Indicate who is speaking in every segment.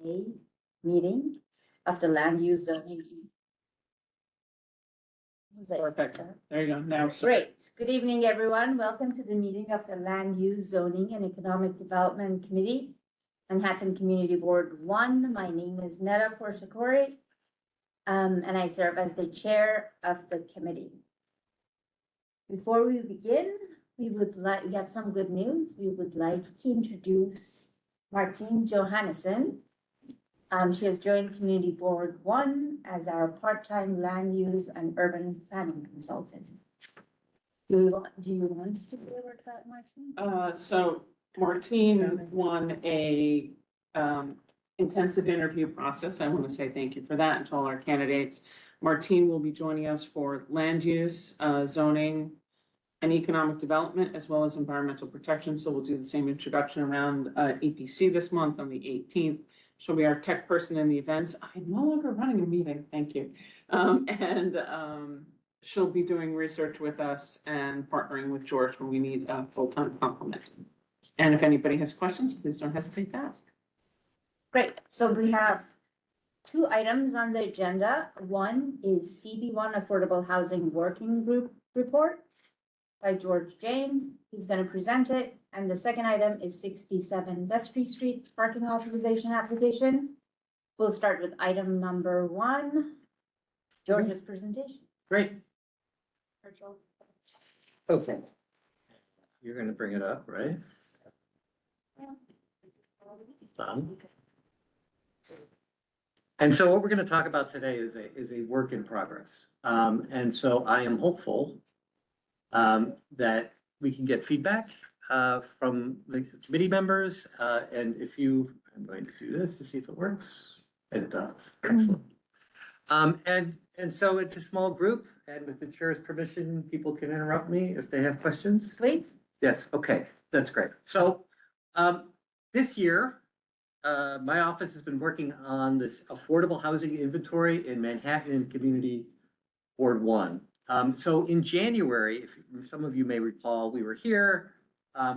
Speaker 1: May meeting of the land use zoning. Was it-
Speaker 2: Perfect. There you go. Now,
Speaker 1: Great. Good evening, everyone. Welcome to the meeting of the Land Use Zoning and Economic Development Committee, Manhattan Community Board 1. My name is Netta Porchakori, and I serve as the chair of the committee. Before we begin, we have some good news. We would like to introduce Martine Johannesson. She has joined Community Board 1 as our part-time land use and urban planning consultant. Do you want to say a word about Martine?
Speaker 2: So Martine won a intensive interview process. I want to say thank you for that and to all our candidates. Martine will be joining us for land use, zoning, and economic development, as well as environmental protection. So we'll do the same introduction around EPC this month on the 18th. She'll be our tech person in the events. I'm no longer running a meeting, thank you. She'll be doing research with us and partnering with George when we need a full-time complement. And if anybody has questions, please don't hesitate to ask.
Speaker 1: Great. So we have two items on the agenda. One is CB1 Affordable Housing Working Group Report by George Jane. He's going to present it. And the second item is 67 Vestry Street parking authorization application. We'll start with item number 1, George's presentation.
Speaker 3: Great.
Speaker 1: Virtual.
Speaker 3: Okay. You're gonna bring it up, right? And so what we're gonna talk about today is a work in progress. And so I am hopeful that we can get feedback from the committee members. And if you, I'm going to do this to see if it works. It does. Excellent. And so it's a small group, and with the chair's permission, people can interrupt me if they have questions.
Speaker 1: Please.
Speaker 3: Yes, okay, that's great. So this year, my office has been working on this affordable housing inventory in Manhattan Community Board 1. So in January, if some of you may recall, we were here.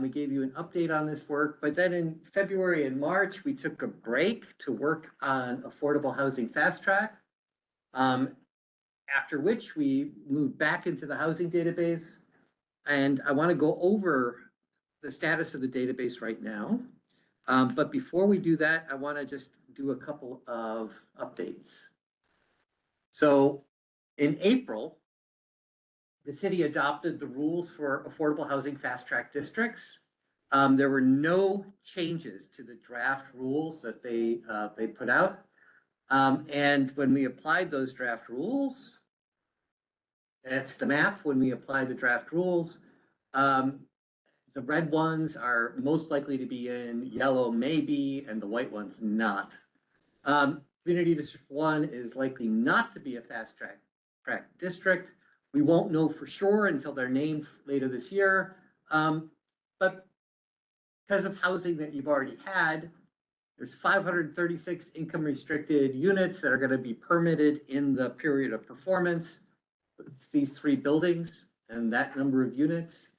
Speaker 3: We gave you an update on this work, but then in February and March, we took a break to work on affordable housing fast track. After which we moved back into the housing database. And I want to go over the status of the database right now. But before we do that, I want to just do a couple of updates. So in April, the city adopted the rules for affordable housing fast track districts. There were no changes to the draft rules that they put out. And when we applied those draft rules, that's the map. When we apply the draft rules, the red ones are most likely to be in, yellow maybe, and the white ones not. Community District 1 is likely not to be a fast track district. We won't know for sure until they're named later this year. But because of housing that you've already had, there's 536 income restricted units that are going to be permitted in the period of performance. It's these 3 buildings and that number of units.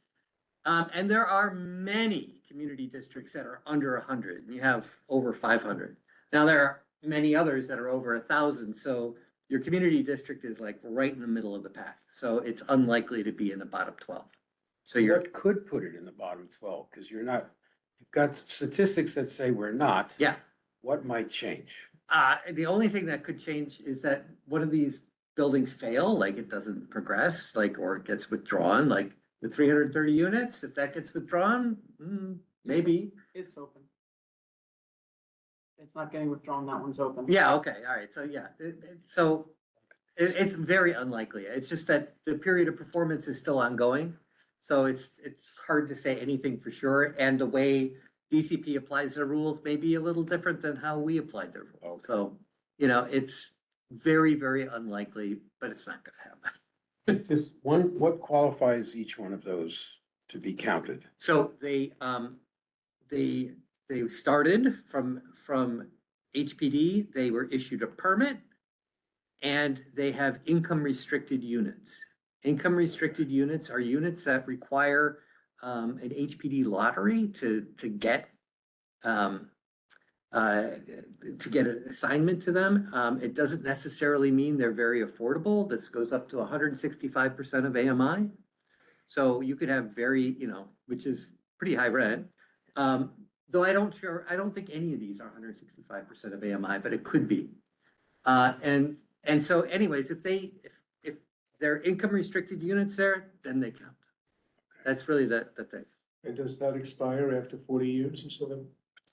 Speaker 3: And there are many community districts that are under 100. And you have over 500. Now there are many others that are over 1,000. So your community district is like right in the middle of the pack. So it's unlikely to be in the bottom 12. So you're
Speaker 4: What could put it in the bottom 12? Because you've got statistics that say we're not.
Speaker 3: Yeah.
Speaker 4: What might change?
Speaker 3: The only thing that could change is that one of these buildings fail, like it doesn't progress, like, or it gets withdrawn, like the 330 units, if that gets withdrawn, maybe.
Speaker 2: It's open. It's not getting withdrawn, that one's open.
Speaker 3: Yeah, okay, all right, so yeah, it's very unlikely. It's just that the period of performance is still ongoing. So it's hard to say anything for sure. And the way DCP applies their rules may be a little different than how we applied their rules. So, you know, it's very, very unlikely, but it's not gonna happen.
Speaker 4: Just what qualifies each one of those to be counted?
Speaker 3: So they started from HPD, they were issued a permit, and they have income restricted units. Income restricted units are units that require an HPD lottery to get to get an assignment to them. It doesn't necessarily mean they're very affordable. This goes up to 165% of AMI. So you could have very, which is pretty high rent. Though I don't think any of these are 165% of AMI, but it could be. And so anyways, if they're income restricted units there, then they count. That's really the thing.
Speaker 5: And does that expire after 40 years or so?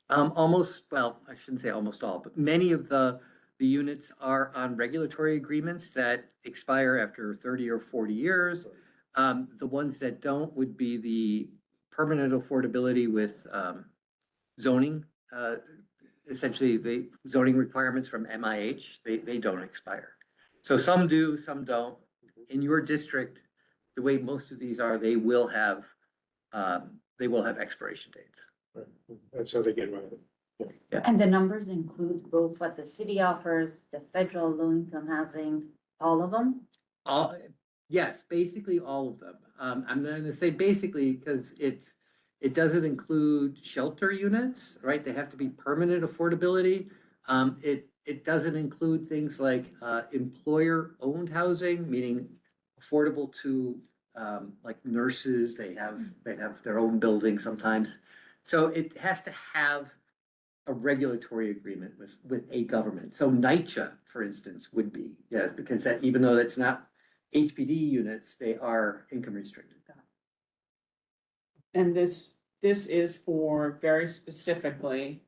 Speaker 3: Almost, well, I shouldn't say almost all, but many of the units are on regulatory agreements that expire after 30 or 40 years. The ones that don't would be the permanent affordability with zoning. Essentially, the zoning requirements from MIH, they don't expire. So some do, some don't. In your district, the way most of these are, they will have expiration dates.
Speaker 5: Right. That's how they get around it.
Speaker 1: And the numbers include both what the city offers, the federal low-income housing, all of them?
Speaker 3: Yes, basically all of them. I'm gonna say basically because it doesn't include shelter units, right? They have to be permanent affordability. It doesn't include things like employer-owned housing, meaning affordable to like nurses. They have their own building sometimes. So it has to have a regulatory agreement with a government. So NYCHA, for instance, would be, because that, even though that's not HPD units, they are income restricted.
Speaker 2: And this is for very specifically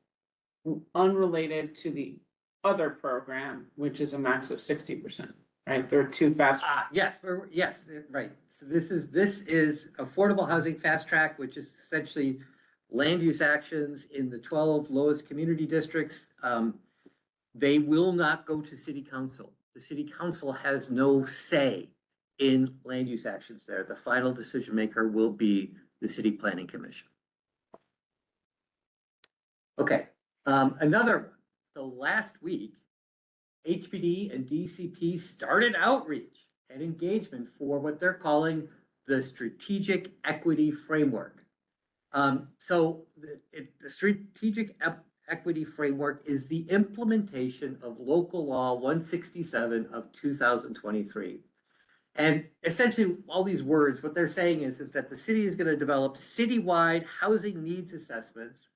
Speaker 2: unrelated to the other program, which is a max of 60%, right? There are two fast.
Speaker 3: Yes, right. So this is affordable housing fast track, which is essentially land use actions in the 12 lowest community districts. They will not go to city council. The city council has no say in land use actions there. The final decision maker will be the city planning commission. Okay, another one. So last week, HPD and DCP started outreach and engagement for what they're calling the Strategic Equity Framework. So the Strategic Equity Framework is the implementation of Local Law 167 of 2023. And essentially, all these words, what they're saying is that the city is going to develop citywide housing needs assessments.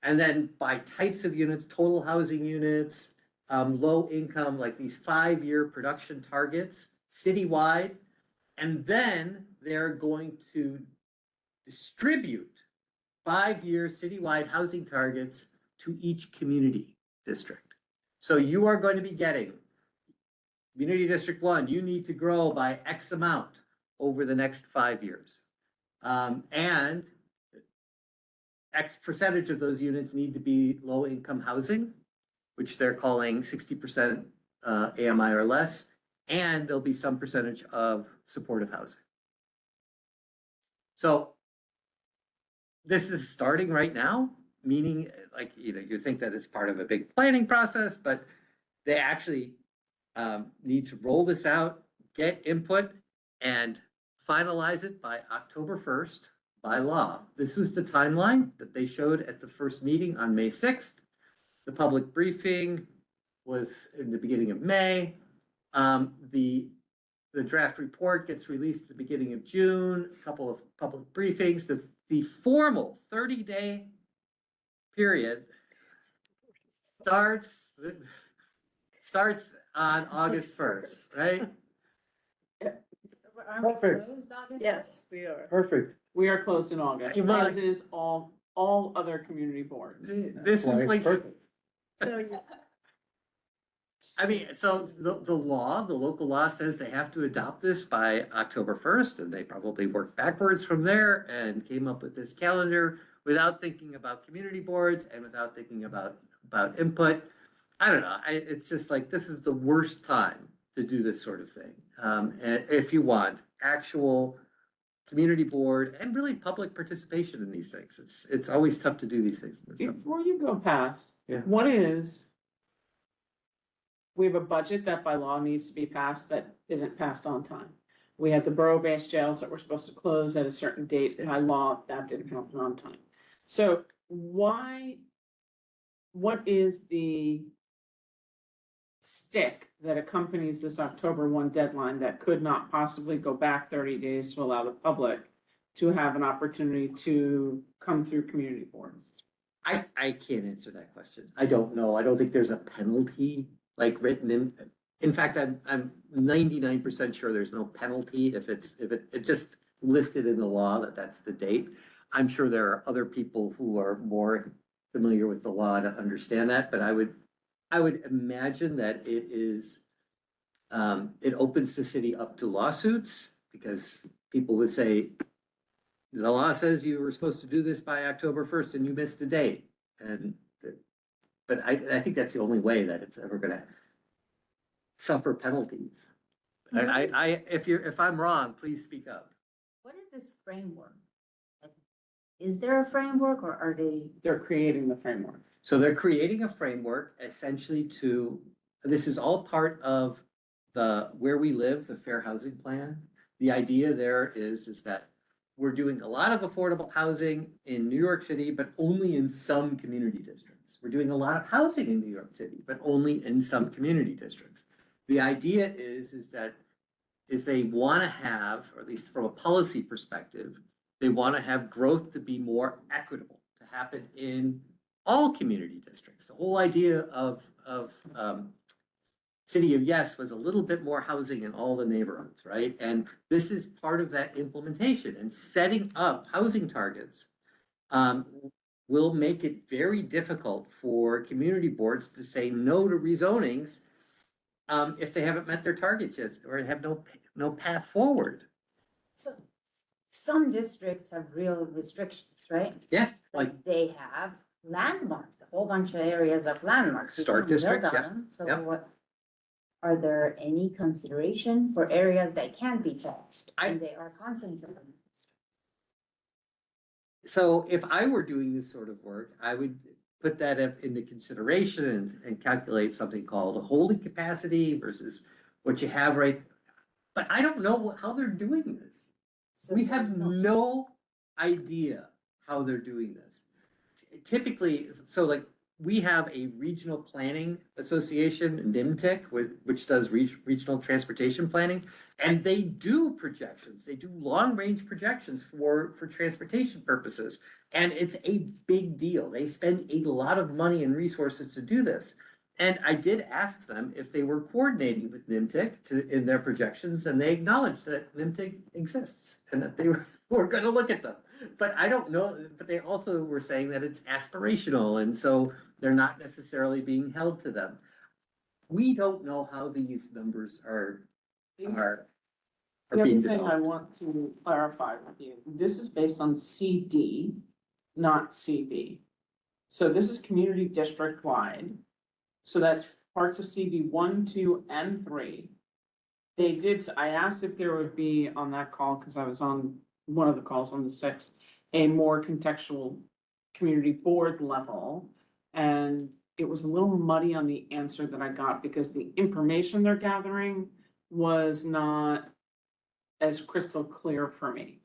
Speaker 3: And then by types of units, total housing units, low income, like these 5-year production targets citywide. And then they're going to distribute 5-year citywide housing targets to each community district. So you are going to be getting Community District 1, you need to grow by X amount over the next 5 years. And X percentage of those units need to be low income housing, which they're calling 60% AMI or less. And there'll be some percentage of supportive housing. So this is starting right now, meaning like, you think that it's part of a big planning process, but they actually need to roll this out, get input, and finalize it by October 1st by law. This was the timeline that they showed at the first meeting on May 6th. The public briefing was in the beginning of May. The draft report gets released at the beginning of June, a couple of public briefings. The formal 30-day period starts on August 1st, right?
Speaker 4: Perfect.
Speaker 6: Yes, we are.
Speaker 4: Perfect.
Speaker 2: We are closed in August,
Speaker 3: Hey, Mike.
Speaker 2: as is all other community boards.
Speaker 3: This
Speaker 4: Why
Speaker 3: is
Speaker 4: it's
Speaker 3: like,
Speaker 4: perfect.
Speaker 6: So you-
Speaker 3: I mean, so the local law says they have to adopt this by October 1st, and they probably worked backwards from there and came up with this calendar without thinking about community boards and without thinking about input. I don't know. It's just like, this is the worst time to do this sort of thing. And if you want actual community board and really public participation in these things, it's always tough to do these things.
Speaker 2: Before you go past,
Speaker 3: Yeah.
Speaker 2: we have a budget that by law needs to be passed that isn't passed on time. We had the borough-based jails that were supposed to close at a certain date by law, that didn't happen on time. So why what is the stick that accompanies this October 1 deadline that could not possibly go back 30 days to allow the public to have an opportunity to come through community boards?
Speaker 3: I can't answer that question. I don't know. I don't think there's a penalty like written in fact, I'm 99% sure there's no penalty if it's just listed in the law that that's the date. I'm sure there are other people who are more familiar with the law to understand that, but I would imagine that it is, it opens the city up to lawsuits because people would say, the law says you were supposed to do this by October 1st and you missed the date. But I think that's the only way that it's ever gonna suffer penalties. If I'm wrong, please speak up.
Speaker 1: What is this framework? Like, is there a framework or are they?
Speaker 2: They're creating the framework.
Speaker 3: So they're creating a framework essentially this is all part of the Where We Live, the Fair Housing Plan. The idea there is that we're doing a lot of affordable housing in New York City, but only in some community districts. We're doing a lot of housing in New York City, but only in some community districts. The idea is that they want to have, or at least from a policy perspective, they want to have growth to be more equitable, to happen in all community districts. The whole idea of City of Yes was a little bit more housing in all the neighborhoods, right? And this is part of that implementation, and setting up housing targets will make it very difficult for community boards to say no to rezonings if they haven't met their targets yet or have no path forward.
Speaker 1: So some districts have real restrictions, right?
Speaker 3: Yeah,
Speaker 1: Like they have landmarks, a whole bunch of areas of landmarks. You
Speaker 3: Stark
Speaker 1: can't build
Speaker 3: districts,
Speaker 1: on
Speaker 3: yeah,
Speaker 1: them. So
Speaker 3: yeah.
Speaker 1: what, are there any consideration for areas that can't be touched and they are concentrated?
Speaker 3: So if I were doing this sort of work, I would put that up into consideration and calculate something called a holding capacity versus what you have right. But I don't know how they're doing this.
Speaker 1: So
Speaker 3: We have
Speaker 1: there's
Speaker 3: no idea how they're doing this. Typically, so like we have a regional planning association, NIMTIC, which does regional transportation planning, and they do projections. They do long-range projections for transportation purposes, and it's a big deal. They spend a lot of money and resources to do this. And I did ask them if they were coordinating with NIMTIC in their projections, and they acknowledged that NIMTIC exists and that they were going to look at them. But I don't know, but they also were saying that it's aspirational, and so they're not necessarily being held to them. We don't know how these numbers are
Speaker 2: The other
Speaker 3: being
Speaker 2: thing I
Speaker 3: developed.
Speaker 2: want to clarify with you, this is based on CD, not CB. So this is community district wide. So that's parts of CB 1, 2, and 3. I asked if there would be on that call, because I was on one of the calls on the 6th, a more contextual community board level. And it was a little muddy on the answer that I got because the information they're gathering was not as crystal clear for me.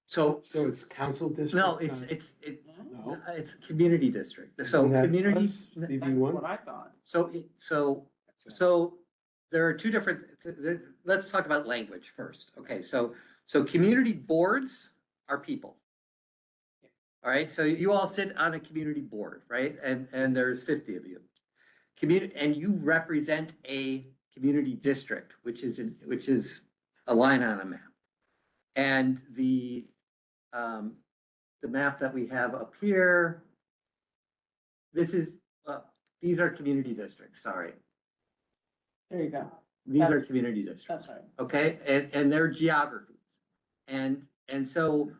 Speaker 3: So
Speaker 4: it's council district?
Speaker 3: no, it's
Speaker 4: No.
Speaker 3: it's a community district. So
Speaker 4: Isn't that
Speaker 3: community.
Speaker 4: us?
Speaker 2: That's
Speaker 4: CB1?
Speaker 2: what I thought.
Speaker 3: So there are two different, let's talk about language first. Okay, so community boards are people. All right, so you all sit on a community board, right? And there's 50 of you. And you represent a community district, which is a line on a map. And the map that we have up here, these are community districts, sorry.
Speaker 2: There you go.
Speaker 3: These are community districts,
Speaker 2: That's right.
Speaker 3: okay? And their geographies. And so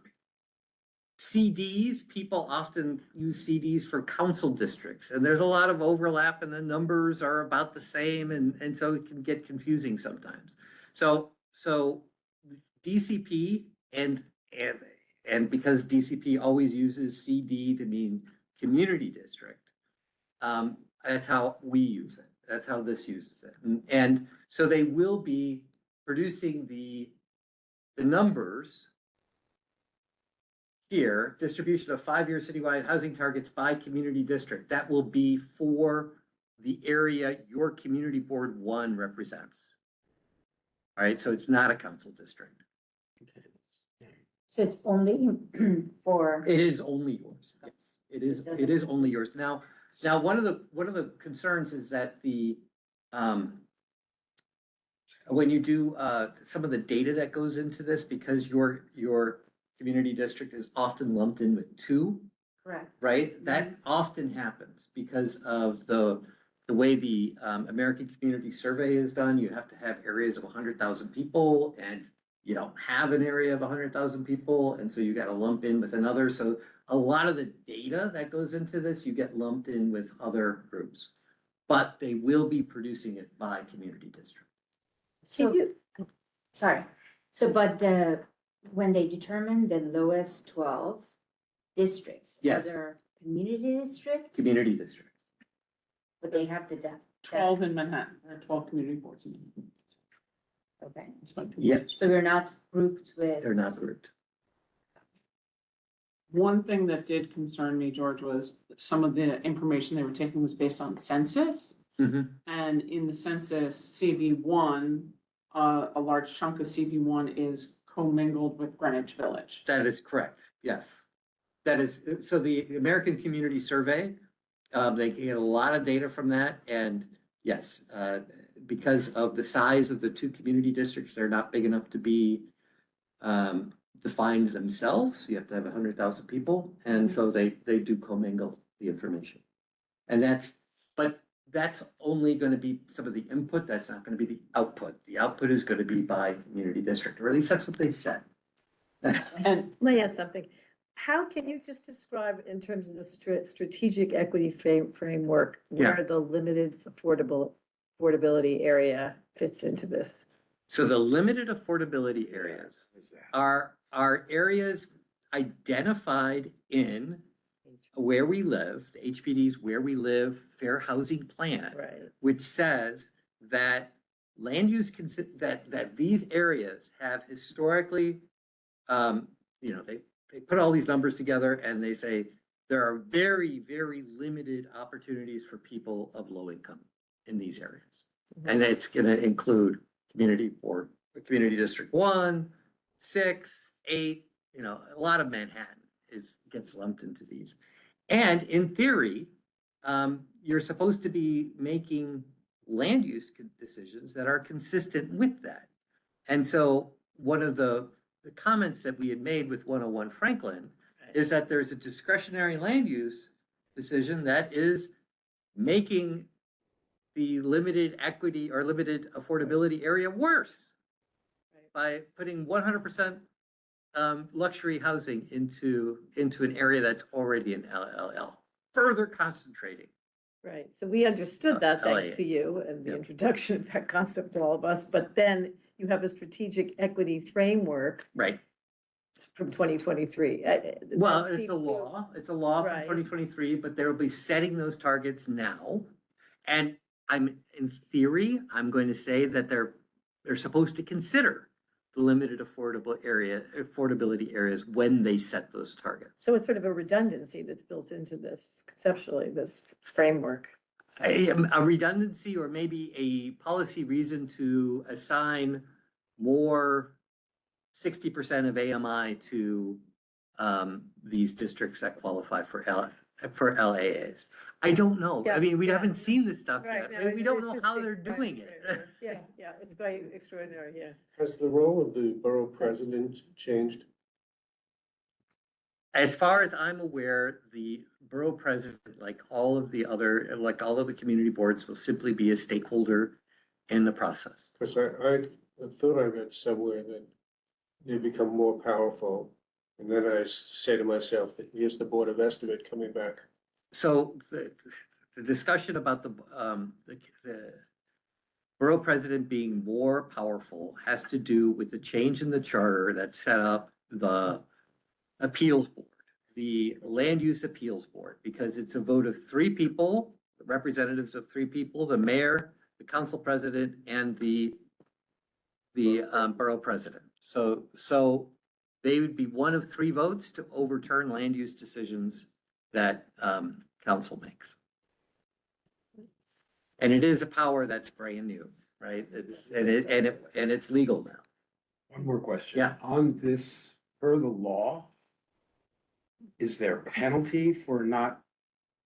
Speaker 3: CDs, people often use CDs for council districts, and there's a lot of overlap and the numbers are about the same, and so it can get confusing sometimes. So DCP and because DCP always uses CD to mean community district, that's how we use it. That's how this uses it. And so they will be producing the numbers here, distribution of 5-year citywide housing targets by community district, that will be for the area your community board 1 represents. All right, so it's not a council district.
Speaker 1: So it's only for,
Speaker 3: It is only yours. Yes. It is only yours. Now, one of the concerns is that when you do, some of the data that goes into this, because your community district is often lumped in with 2,
Speaker 1: correct,
Speaker 3: right? That often happens because of the way the American Community Survey is done. You have to have areas of 100,000 people, and you don't have an area of 100,000 people, and so you got to lump in with another. So a lot of the data that goes into this, you get lumped in with other groups, but they will be producing it by community district.
Speaker 1: so, sorry, so but when they determine the lowest 12 districts, are
Speaker 3: Yes.
Speaker 1: there community districts?
Speaker 3: Community district.
Speaker 1: But they have the,
Speaker 2: 12 in Manhattan, there are 12 community boards in Manhattan.
Speaker 1: okay,
Speaker 2: It's about 2
Speaker 3: Yep,
Speaker 2: boards.
Speaker 1: so we're not grouped with.
Speaker 3: they're not grouped.
Speaker 2: One thing that did concern me, George, was some of the information they were taking was based on census.
Speaker 3: Mhm.
Speaker 2: And in the census, CB1, a large chunk of CB1 is commingled with Greenwich Village.
Speaker 3: That is correct, yes. That is, so the American Community Survey, they get a lot of data from that, and yes, because of the size of the 2 community districts, they're not big enough to be defined themselves. You have to have 100,000 people, and so they do commingle the information. And but that's only gonna be some of the input, that's not gonna be the output. The output is gonna be by community district, or at least that's what they've said.
Speaker 2: And
Speaker 6: Let me ask something. How can you just describe in terms of the strategic equity framework,
Speaker 3: Yeah.
Speaker 6: where the limited affordability area fits into this?
Speaker 3: So the limited affordability areas are areas identified in where we live, the HPD's Where We Live Fair Housing Plan,
Speaker 6: Right,
Speaker 3: which says that land use that these areas have historically, they put all these numbers together and they say there are very, very limited opportunities for people of low income in these areas. And it's gonna include community district 1, 6, 8, a lot of Manhattan gets lumped into these. And in theory, you're supposed to be making land use decisions that are consistent with that. And so one of the comments that we had made with 101 Franklin is that there's a discretionary land use decision that is making the limited equity or limited affordability area worse by putting 100% luxury housing into an area that's already an LLL, further concentrating.
Speaker 6: right. So we understood that
Speaker 3: LA.
Speaker 6: thanks to you and the
Speaker 3: Yep.
Speaker 6: introduction of that concept to all of us, but then you have a strategic equity framework
Speaker 3: Right.
Speaker 6: from 2023.
Speaker 3: Well,
Speaker 6: That
Speaker 3: it's
Speaker 6: seems
Speaker 3: a
Speaker 6: to-
Speaker 3: law. It's a law from
Speaker 6: Right.
Speaker 3: 2023, but they'll be setting those targets now. And in theory, I'm going to say that they're supposed to consider the limited affordability areas when they set those targets.
Speaker 6: So it's sort of a redundancy that's built into this conceptually, this framework.
Speaker 3: A redundancy or maybe a policy reason to assign more 60% of AMI to these districts that qualify for LAAs. I don't know. I
Speaker 6: Yeah,
Speaker 3: mean, we
Speaker 6: yeah.
Speaker 3: haven't seen this stuff
Speaker 6: Right,
Speaker 3: yet.
Speaker 6: no,
Speaker 3: We don't
Speaker 6: it's
Speaker 3: know
Speaker 6: just
Speaker 3: how
Speaker 6: the-
Speaker 3: they're
Speaker 6: right,
Speaker 3: doing
Speaker 6: right,
Speaker 3: it.
Speaker 6: right. Yeah, yeah, it's quite extraordinary, yeah.
Speaker 5: Has the role of the borough president changed?
Speaker 3: As far as I'm aware, the borough president, like all of the community boards, will simply be a stakeholder in the process.
Speaker 5: Because I thought I read somewhere that they become more powerful. And then I say to myself, that here's the Board of Estimate coming back.
Speaker 3: So the discussion about the borough president being more powerful has to do with the change in the charter that set up the appeals board, the land use appeals board, because it's a vote of 3 people, representatives of 3 people, the mayor, the council president, and the borough president. So they would be one of 3 votes to overturn land use decisions that council makes. And it is a power that's brand new, right? And it's legal now.
Speaker 4: One more question.
Speaker 3: Yeah.
Speaker 4: On this, per the law, is there a penalty for not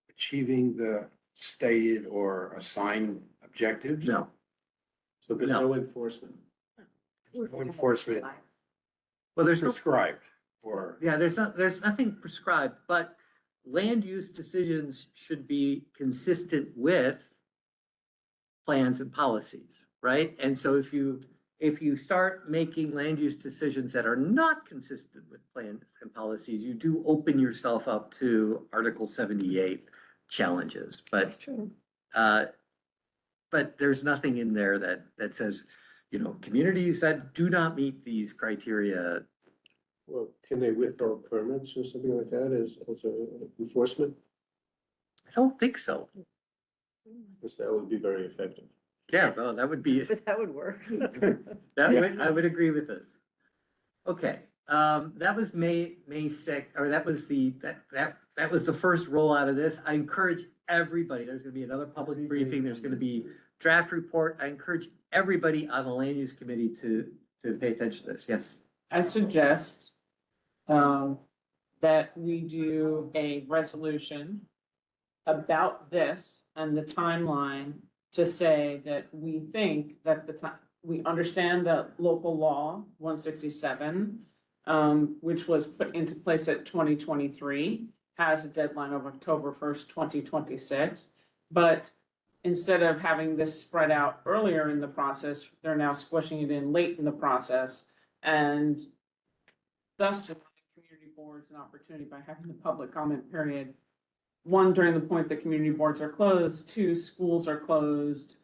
Speaker 4: achieving the stated or assigned objectives?
Speaker 3: No,
Speaker 5: So there's no enforcement.
Speaker 4: No enforcement
Speaker 3: well, there's no,
Speaker 4: prescribed or,
Speaker 3: yeah, there's nothing prescribed, but land use decisions should be consistent with plans and policies, right? And so if you start making land use decisions that are not consistent with plans and policies, you do open yourself up to Article 78 challenges,
Speaker 6: That's true.
Speaker 3: but there's nothing in there that says, you know, communities that do not meet these criteria.
Speaker 5: Well, can they withdraw permits or something like that as a enforcement?
Speaker 3: I don't think so.
Speaker 5: Because that would be very effective.
Speaker 3: Yeah, well, that would be,
Speaker 6: But that would work.
Speaker 3: I would agree with this. Okay, that was May 6th, or that was that was the first rollout of this. I encourage everybody, there's gonna be another public briefing, there's gonna be draft report. I encourage everybody on the land use committee to pay attention to this. Yes.
Speaker 2: I suggest that we do a resolution about this and the timeline to say that we think that we understand that local law 167, which was put into place at 2023, has a deadline of October 1st, 2026. But instead of having this spread out earlier in the process, they're now squishing it in late in the process. And thus denying community boards an opportunity by having the public comment period. 1, during the point that community boards are closed, 2, schools are closed.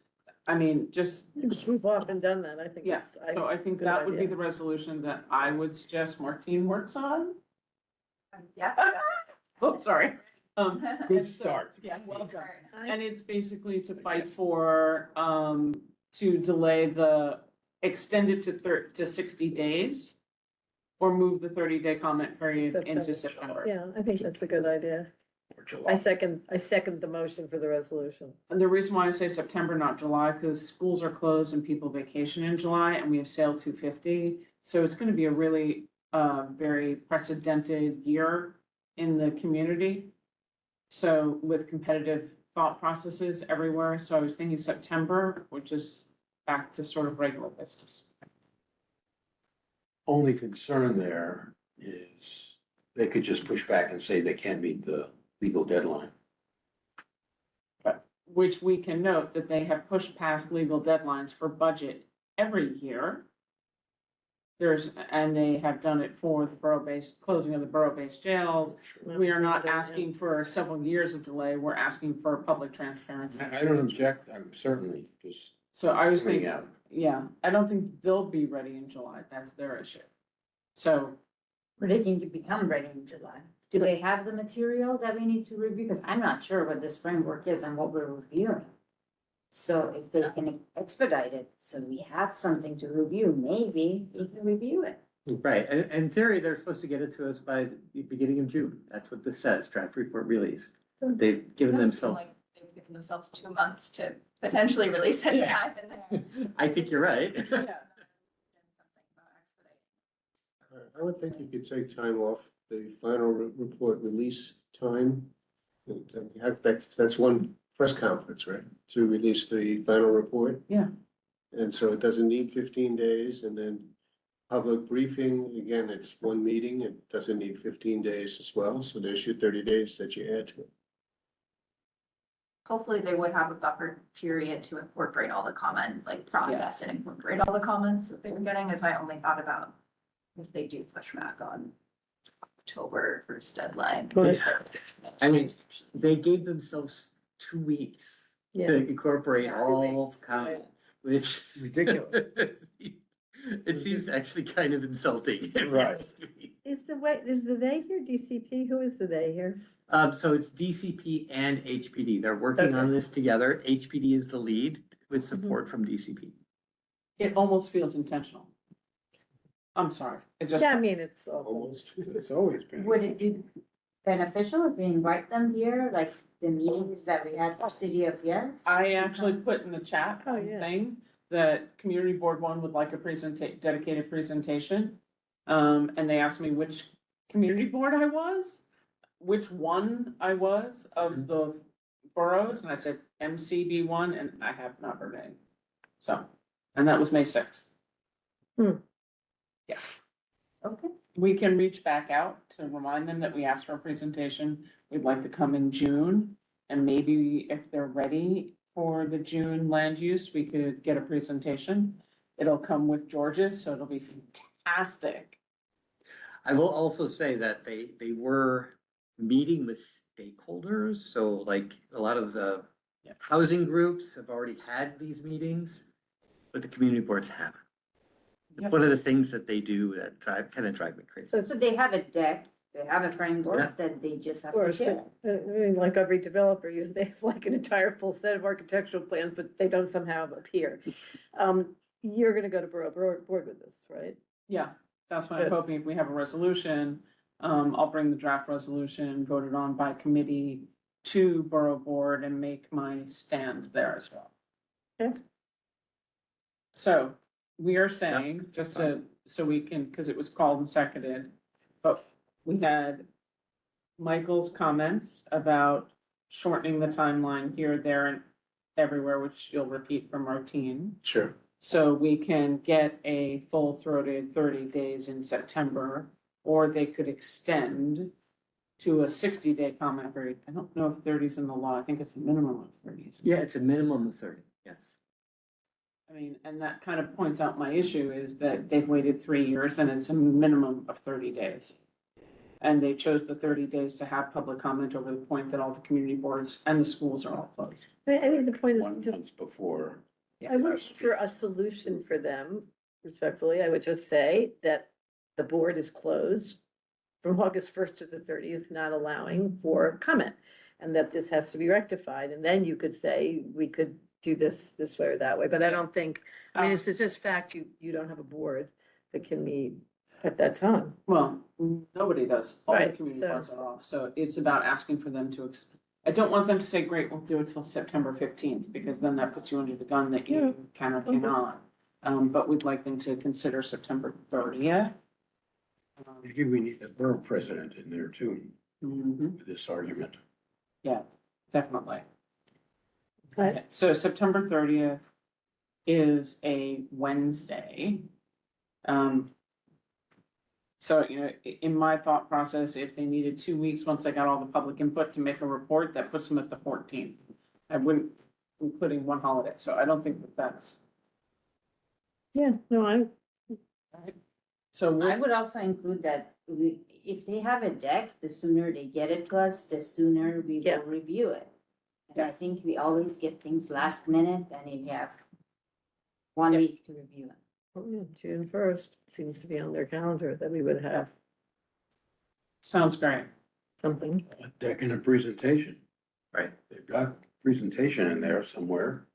Speaker 2: I mean, just,
Speaker 6: We've often done that, I think.
Speaker 2: yeah, so I think
Speaker 6: good
Speaker 2: that would be
Speaker 6: idea.
Speaker 2: the resolution that I would suggest Martine works on.
Speaker 7: Yeah.
Speaker 2: Oh, sorry.
Speaker 4: good
Speaker 2: and so-
Speaker 4: start.
Speaker 2: Yeah, well done.
Speaker 6: I-
Speaker 2: And it's basically to fight for, to delay extend it to 60 days. Or move the 30-day comment period into September.
Speaker 6: Yeah, I think that's a good idea.
Speaker 4: Or July.
Speaker 6: I second the motion for the resolution.
Speaker 2: And the reason why I say September, not July, because schools are closed and people vacation in July and we have Sail 250. So it's gonna be a really, very precedented year in the community. So with competitive thought processes everywhere. So I was thinking September, which is back to sort of regular business.
Speaker 4: Only concern there is they could just push back and say they can't meet the legal deadline.
Speaker 2: Which we can note that they have pushed past legal deadlines for budget every year. And they have done it for the borough-based, closing of the borough-based jails. We are not asking for several years of delay, we're asking for public transparency.
Speaker 4: I don't object, I'm certainly just
Speaker 2: So I was
Speaker 4: pointing
Speaker 2: thinking,
Speaker 4: out.
Speaker 2: yeah, I don't think they'll be ready in July, that's their issue. So,
Speaker 1: Or they can become ready in July. Do they have the material that we need to review? Because I'm not sure what this framework is and what we're reviewing. So if they can expedite it, so we have something to review, maybe we can review it.
Speaker 3: Right, and in theory, they're supposed to get it to us by the beginning of June. That's what this says, draft report release. They've given
Speaker 7: It does seem
Speaker 3: themselves,
Speaker 7: like they've given themselves 2 months to potentially release any
Speaker 3: Yeah.
Speaker 7: time in there.
Speaker 3: I think you're right.
Speaker 5: I would think you could take time off the final report release time. And have that's one press conference, right? To release the final report.
Speaker 2: Yeah.
Speaker 5: And so it doesn't need 15 days, and then public briefing, again, it's one meeting, it doesn't need 15 days as well, so there's your 30 days that you add to it.
Speaker 7: Hopefully they would have a buffer period to incorporate all the comment, like process and incorporate all the comments that they were getting is my only thought about if they do push back on October 1st deadline.
Speaker 3: I mean, they gave themselves 2 weeks
Speaker 6: Yeah.
Speaker 3: to incorporate
Speaker 7: Yeah,
Speaker 3: all
Speaker 7: weeks,
Speaker 3: comments, which.
Speaker 4: Ridiculous.
Speaker 3: It seems actually kind of insulting. if you
Speaker 4: Right.
Speaker 3: ask me.
Speaker 6: Is the they here, DCP? Who is the they here?
Speaker 3: So it's DCP and HPD. They're working on this together. HPD is the lead with support from DCP.
Speaker 2: it almost feels intentional. I'm sorry, it just,
Speaker 6: Yeah, I mean, it's
Speaker 5: Almost.
Speaker 4: It's always been.
Speaker 1: Would it be beneficial if we invite them here, like the meetings that we had for City of Yes?
Speaker 2: I actually put in the chat
Speaker 6: Oh, yeah.
Speaker 2: thing that community board one would like a dedicated presentation. And they asked me which community board I was, which one I was of the boroughs, and I said MCB one, and I have not heard any. So, and that was May 6th.
Speaker 1: Okay,
Speaker 2: We can reach back out to remind them that we asked for a presentation. We'd like to come in June. And maybe if they're ready for the June land use, we could get a presentation. It'll come with George's, so it'll be fantastic.
Speaker 3: I will also say that they were meeting with stakeholders, so like a lot of the
Speaker 2: Yeah.
Speaker 3: housing groups have already had these meetings, but the community boards haven't. It's
Speaker 2: Yep.
Speaker 3: one of the things that they do that drive me crazy.
Speaker 1: so they have a deck, they have a
Speaker 3: Yeah.
Speaker 1: framework that they just have
Speaker 6: Of
Speaker 1: to
Speaker 6: course,
Speaker 1: share.
Speaker 6: I mean, like every developer, it's like an entire full set of architectural plans, but they don't somehow appear. You're gonna go to board with this, right?
Speaker 2: Yeah, that's what I'm
Speaker 6: Good.
Speaker 2: hoping. If we have a resolution, I'll bring the draft resolution voted on by committee to borough board and make my stand there as well.
Speaker 6: Okay.
Speaker 2: So we are saying, just to, so we can, because it was called and seconded, but we had Michael's comments about shortening the timeline here, there, and everywhere, which you'll repeat from our team.
Speaker 5: Sure.
Speaker 2: So we can get a full-throated 30 days in September, or they could extend to a 60-day comment period. I don't know if 30 is in the law. I think it's a minimum of 30.
Speaker 3: Yeah, it's a minimum of 30, yes.
Speaker 2: I mean, and that kind of points out my issue is that they've waited 3 years and it's a minimum of 30 days. And they chose the 30 days to have public comment over the point that all the community boards and the schools are all closed.
Speaker 6: I mean, the point
Speaker 4: One
Speaker 6: is just,
Speaker 4: month before.
Speaker 6: I would look for a solution for them, respectfully, I would just say that the board is closed from August 1st to the 30th, not allowing for comment. And that this has to be rectified, and then you could say, we could do this way or that way, but I don't think, I mean, it's just fact, you don't have a board that can meet at that time.
Speaker 2: Well, nobody does. All the
Speaker 6: Right,
Speaker 2: community
Speaker 6: so-
Speaker 2: boards are off, so it's about asking for them to, I don't want them to say, great, we'll do it till September 15th, because then that puts you under the gun that you can or cannot. But we'd like them to consider September 30th.
Speaker 4: Maybe we need the borough president in there too,
Speaker 2: Mhm,
Speaker 4: with this argument.
Speaker 2: Yeah, definitely.
Speaker 6: Right.
Speaker 2: Okay, so September 30th is a Wednesday. So, you know, in my thought process, if they needed 2 weeks, once they got all the public input to make a report, that puts them at the 14th. I wouldn't, including one holiday, so I don't think that that's,
Speaker 6: Yeah, no,
Speaker 2: so
Speaker 1: I
Speaker 2: we'll-
Speaker 1: would also include that if they have a deck, the sooner they get it to us, the sooner we
Speaker 6: Yeah.
Speaker 1: will review it. And I
Speaker 2: Yes.
Speaker 1: think we always get things last minute, and if you have 1
Speaker 2: Yeah.
Speaker 1: week to review it.
Speaker 6: June 1st seems to be on their calendar that we would have
Speaker 2: sounds great.
Speaker 6: something.
Speaker 4: A deck and a presentation.
Speaker 3: Right.
Speaker 4: They've got presentation in there somewhere.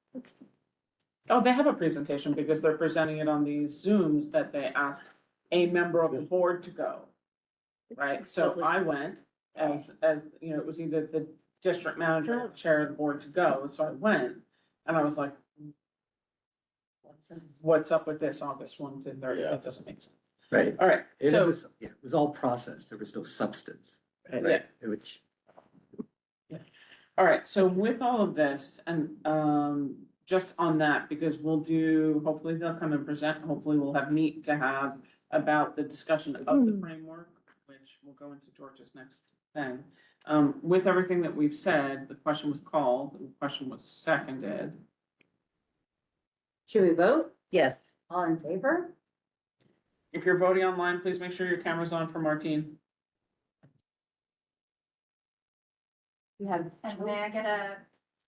Speaker 2: Oh, they have a presentation because they're presenting it on these Zooms that they asked a member of the board to go. Right, so
Speaker 6: Public.
Speaker 2: I went as, you know, it was either the district manager or
Speaker 6: Oh.
Speaker 2: chair of the board to go, so I went. And I was like, what's up with this August 1 to 30?
Speaker 4: Yeah.
Speaker 2: That doesn't make sense.
Speaker 3: Right.
Speaker 2: All right,
Speaker 3: And it
Speaker 2: so,
Speaker 3: was, yeah, it was all process. There was no substance.
Speaker 6: Right.
Speaker 3: Right, which,
Speaker 2: all right, so with all of this and, just on that, because we'll do, hopefully they'll come and present, hopefully we'll have meet to have about the discussion of the framework, which will go into George's next thing. With everything that we've said, the question was called, the question was seconded.
Speaker 1: Should we vote?
Speaker 6: Yes.
Speaker 1: All in favor?
Speaker 2: If you're voting online, please make sure your camera's on for Martine.
Speaker 1: We have.
Speaker 7: And may I get a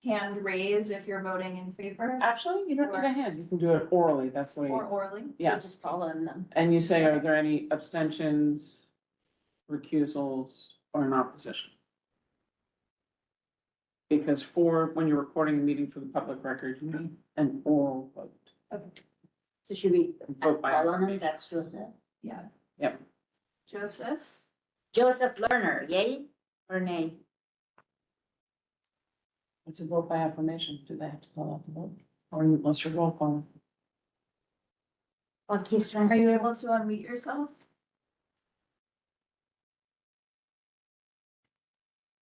Speaker 7: hand raise if you're voting in favor
Speaker 2: Actually, you don't need a hand, you can do it orally, that's the way.
Speaker 7: or orally?
Speaker 2: Yeah.
Speaker 1: Just following them.
Speaker 2: And you say, are there any abstentions, recusals, or an opposition? Because when you're recording a meeting for the public record, you need an oral vote.
Speaker 1: So should we
Speaker 2: Vote by
Speaker 1: call on them?
Speaker 2: acclamation.
Speaker 1: That's Joseph.
Speaker 7: Yeah.
Speaker 2: Yep.
Speaker 7: Joseph?
Speaker 1: Joseph Lerner, yay or nay?
Speaker 2: It's a vote by affirmation. Do they have to call out the vote? Or unless you're roll call?
Speaker 1: Okay, strong.
Speaker 7: Are you able to unmute yourself?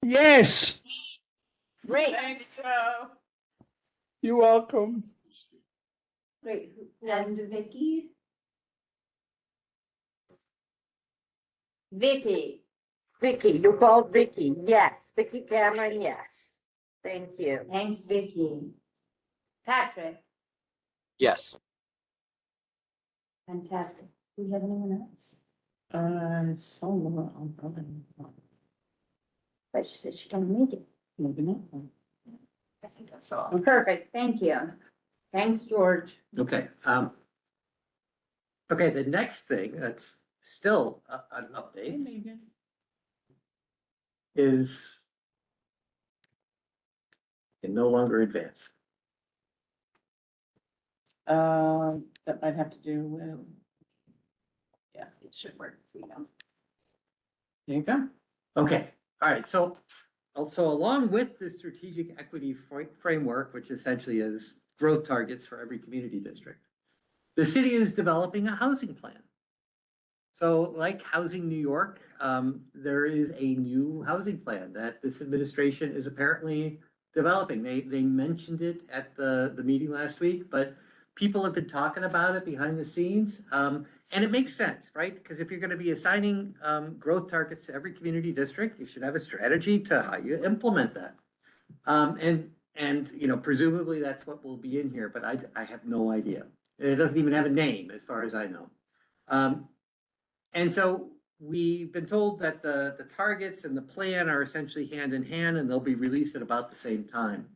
Speaker 8: Yes,
Speaker 1: Great,
Speaker 2: Thanks, Joe.
Speaker 8: you're welcome.
Speaker 1: great.
Speaker 7: And Vicky?
Speaker 1: Vicky,
Speaker 9: Vicky, you called Vicky, yes. Vicky Cameron, yes. Thank you.
Speaker 1: thanks, Vicky. Patrick,
Speaker 10: Yes.
Speaker 1: fantastic. Do we have anyone else?
Speaker 2: So, I'm probably not.
Speaker 1: But she said she can make it.
Speaker 2: Maybe not.
Speaker 7: I think that's all.
Speaker 1: Perfect, thank you. Thanks, George.
Speaker 3: Okay, okay, the next thing that's still an
Speaker 2: Hey,
Speaker 3: update
Speaker 2: Megan.
Speaker 3: is can no longer advance.
Speaker 2: That might have to do with,
Speaker 7: Yeah, it should work for you.
Speaker 2: there you go.
Speaker 3: Okay, all right, so along with the strategic equity framework, which essentially is growth targets for every community district, the city is developing a housing plan. So like Housing New York, there is a new housing plan that this administration is apparently developing. They mentioned it at the meeting last week, but people have been talking about it behind the scenes. And it makes sense, right? Because if you're gonna be assigning growth targets to every community district, you should have a strategy to how you implement that. And you know, presumably that's what will be in here, but I have no idea. It doesn't even have a name as far as I know. And so we've been told that the targets and the plan are essentially hand in hand and they'll be released at about the same time.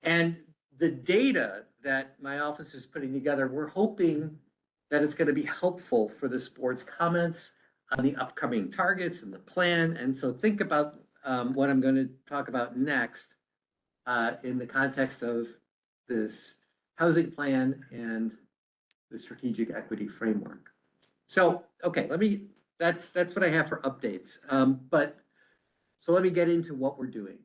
Speaker 3: And the data that my office is putting together, we're hoping that it's going to be helpful for this board's comments on the upcoming targets and the plan. And so think about what I'm going to talk about next in the context of this housing plan and the strategic equity framework. So, okay, that's what I have for updates. So let me get into what we're doing.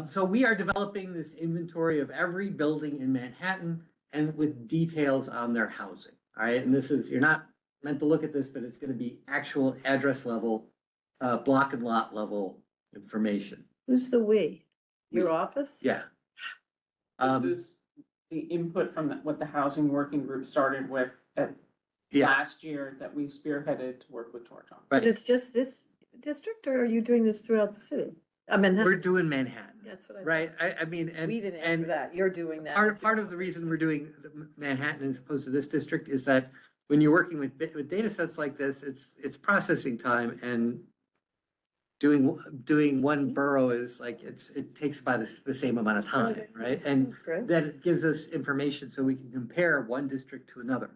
Speaker 3: So we are developing this inventory of every building in Manhattan and with details on their housing. All right, and this is, you're not meant to look at this, but it's going to be actual address level, block and lot level information.
Speaker 6: Who's the we? Your office?
Speaker 3: Yeah.
Speaker 2: This is the input from what the housing working group started with
Speaker 3: Yeah,
Speaker 2: last year that we spearheaded to work with Georgia.
Speaker 6: But
Speaker 3: right.
Speaker 6: it's just this district, or are you doing this throughout the city? I mean,
Speaker 3: We're doing Manhattan,
Speaker 6: that's what I.
Speaker 3: right? I mean, and.
Speaker 6: We didn't answer
Speaker 3: and
Speaker 6: that. You're doing that.
Speaker 3: Part of the reason we're doing Manhattan as opposed to this district is that when you're working with data sets like this, it's processing time and doing one borough is like, it takes about the same amount of time, right? And
Speaker 6: That's great.
Speaker 3: then it gives us information so we can compare one district to another.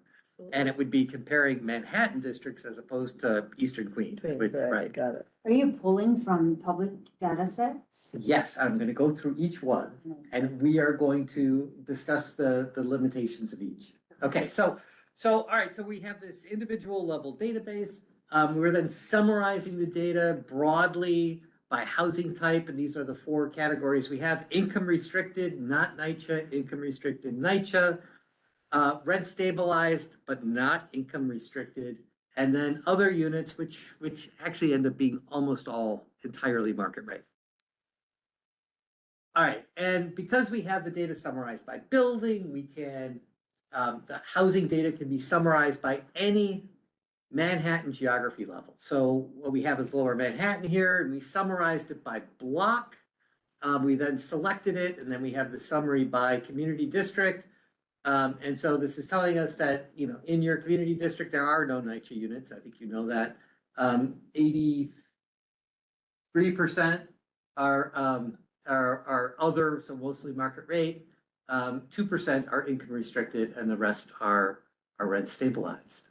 Speaker 3: And it would be comparing Manhattan districts as opposed to Eastern Queens, right?
Speaker 6: Got it.
Speaker 1: Are you pulling from public data sets?
Speaker 3: Yes, I'm gonna go through each one. And we are going to discuss the limitations of each. Okay, so, all right, so we have this individual level database. We're then summarizing the data broadly by housing type, and these are the 4 categories. We have income restricted, not NYCHA, income restricted, NYCHA, rent stabilized, but not income restricted, and then other units, which actually end up being almost all entirely market rate. All right, and because we have the data summarized by building, we can, the housing data can be summarized by any Manhattan geography level. So what we have is Lower Manhattan here, and we summarized it by block. We then selected it, and then we have the summary by community district. And so this is telling us that, you know, in your community district, there are no NYCHA units. I think you know that. 83% are other, so mostly market rate. 2% are income restricted, and the rest are rent stabilized.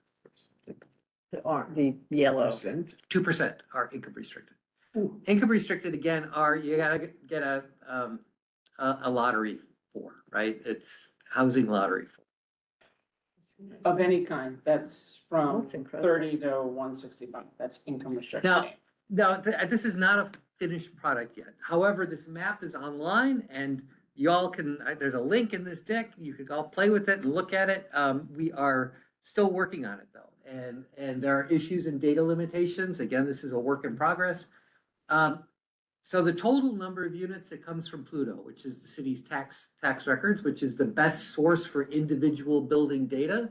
Speaker 6: The yellow.
Speaker 3: 2% are income restricted. Income restricted again are, you gotta get a lottery for, right? It's housing lottery.
Speaker 2: of any kind, that's from
Speaker 6: That's incredible.
Speaker 2: 30 to 165, that's income restricted.
Speaker 3: Now, no, this is not a finished product yet. However, this map is online and y'all can, there's a link in this deck. You could all play with it and look at it. We are still working on it though. And there are issues and data limitations. Again, this is a work in progress. So the total number of units that comes from Pluto, which is the city's tax records, which is the best source for individual building data.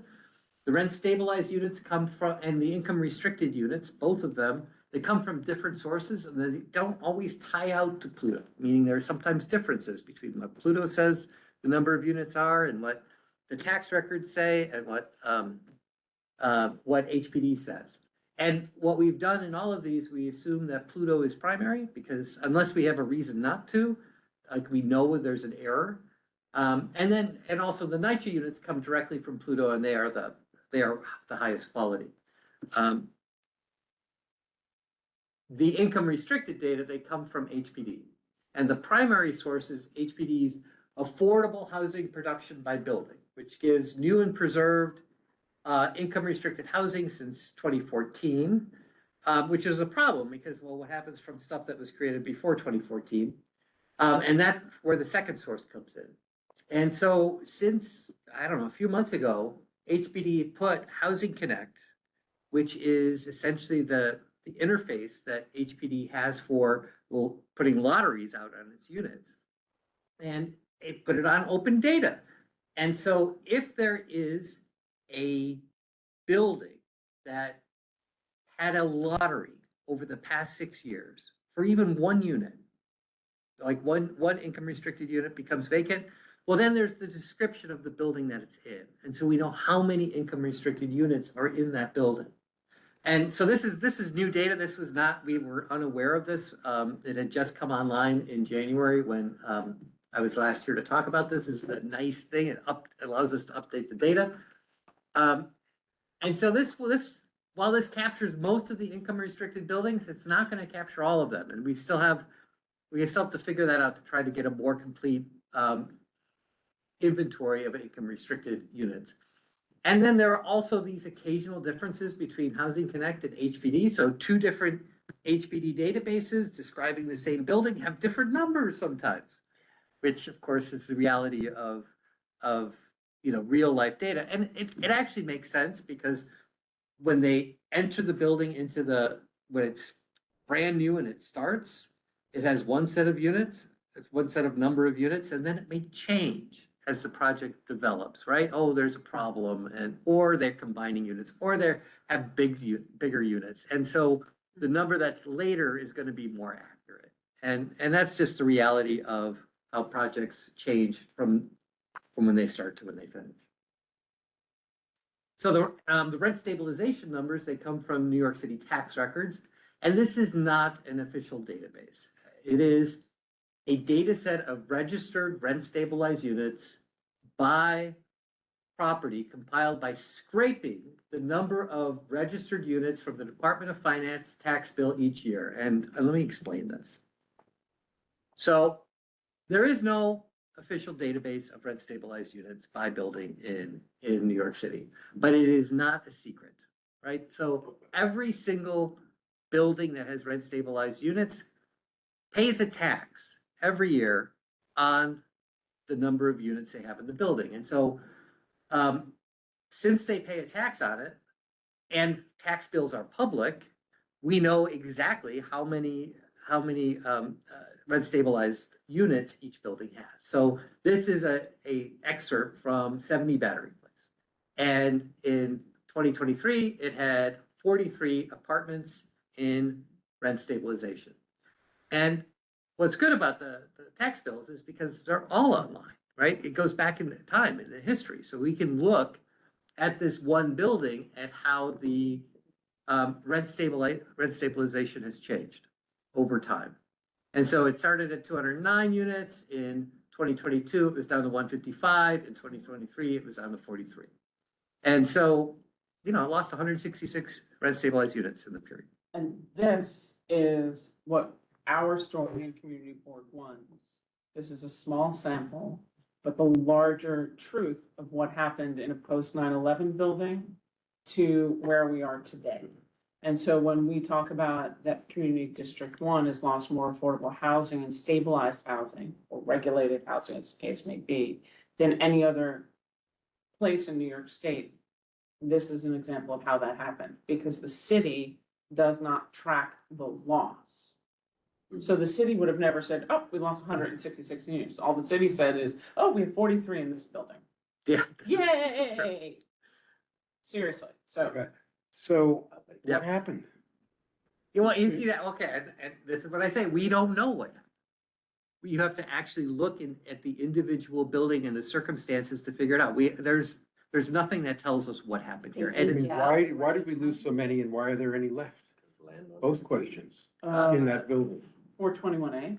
Speaker 3: The rent stabilized units come from, and the income restricted units, both of them, they come from different sources and they don't always tie out to Pluto, meaning there are sometimes differences between what Pluto says the number of units are and what the tax records say and what HPD says. And what we've done in all of these, we assume that Pluto is primary because unless we have a reason not to, like we know there's an error. And also the NYCHA units come directly from Pluto and they are the highest quality. The income restricted data, they come from HPD. And the primary source is HPD's affordable housing production by building, which gives new and preserved income restricted housing since 2014, which is a problem because, well, what happens from stuff that was created before 2014? And that's where the second source comes in. And so since, I don't know, a few months ago, HPD put Housing Connect, which is essentially the interface that HPD has for putting lotteries out on its units. And it put it on open data. And so if there is a building that had a lottery over the past 6 years for even one unit, like one income restricted unit becomes vacant, well, then there's the description of the building that it's in. And so we know how many income restricted units are in that building. And so this is new data. This was not, we were unaware of this. It had just come online in January when I was last here to talk about this. This is a nice thing. It allows us to update the data. And so while this captures most of the income restricted buildings, it's not going to capture all of them. And we still have to figure that out to try to get a more complete inventory of income restricted units. And then there are also these occasional differences between Housing Connect and HPD. So two different HPD databases describing the same building have different numbers sometimes, which of course is the reality of real life data. And it actually makes sense because when they enter the building when it's brand new and it starts, it has one set of units, it's one set of number of units, and then it may change as the project develops, right? Oh, there's a problem, or they're combining units, or they have bigger units. And so the number that's later is going to be more accurate. And that's just the reality of how projects change from when they start to when they finish. So the rent stabilization numbers, they come from New York City tax records. And this is not an official database. It is a data set of registered rent stabilized units by property compiled by scraping the number of registered units from the Department of Finance tax bill each year. And let me explain this. So there is no official database of rent stabilized units by building in New York City, but it is not a secret, right? So every single building that has rent stabilized units pays a tax every year on the number of units they have in the building. And so since they pay a tax on it and tax bills are public, we know exactly how many rent stabilized units each building has. So this is a excerpt from 70 Battery Place. And in 2023, it had 43 apartments in rent stabilization. And what's good about the tax bills is because they're all online, right? It goes back in time, in the history. So we can look at this one building at how the rent stabilization has changed over time. And so it started at 209 units. In 2022, it was down to 155. In 2023, it was down to 43. And so, it lost 166 rent stabilized units in the period.
Speaker 2: And this is what our Stormont Community Board won. This is a small sample but the larger truth of what happened in a post 9/11 building to where we are today. And so when we talk about that Community District 1 has lost more affordable housing and stabilized housing, or regulated housing, as the case may be, than any other place in New York State, this is an example of how that happened, because the city does not track the loss. So the city would have never said, oh, we lost 166 units. All the city said is, oh, we have 43 in this building.
Speaker 3: Yeah.
Speaker 2: Yay! Seriously, so.
Speaker 4: Okay. So
Speaker 3: Yep.
Speaker 4: what happened?
Speaker 3: You see that, okay, and this is what I say, we don't know what. You have to actually look at the individual building and the circumstances to figure it out. There's nothing that tells us what happened here.
Speaker 4: I
Speaker 3: And
Speaker 4: mean,
Speaker 1: Yeah.
Speaker 4: why did we lose so many and why are there any left? Both questions in
Speaker 2: Uh,
Speaker 4: that building.
Speaker 2: 421A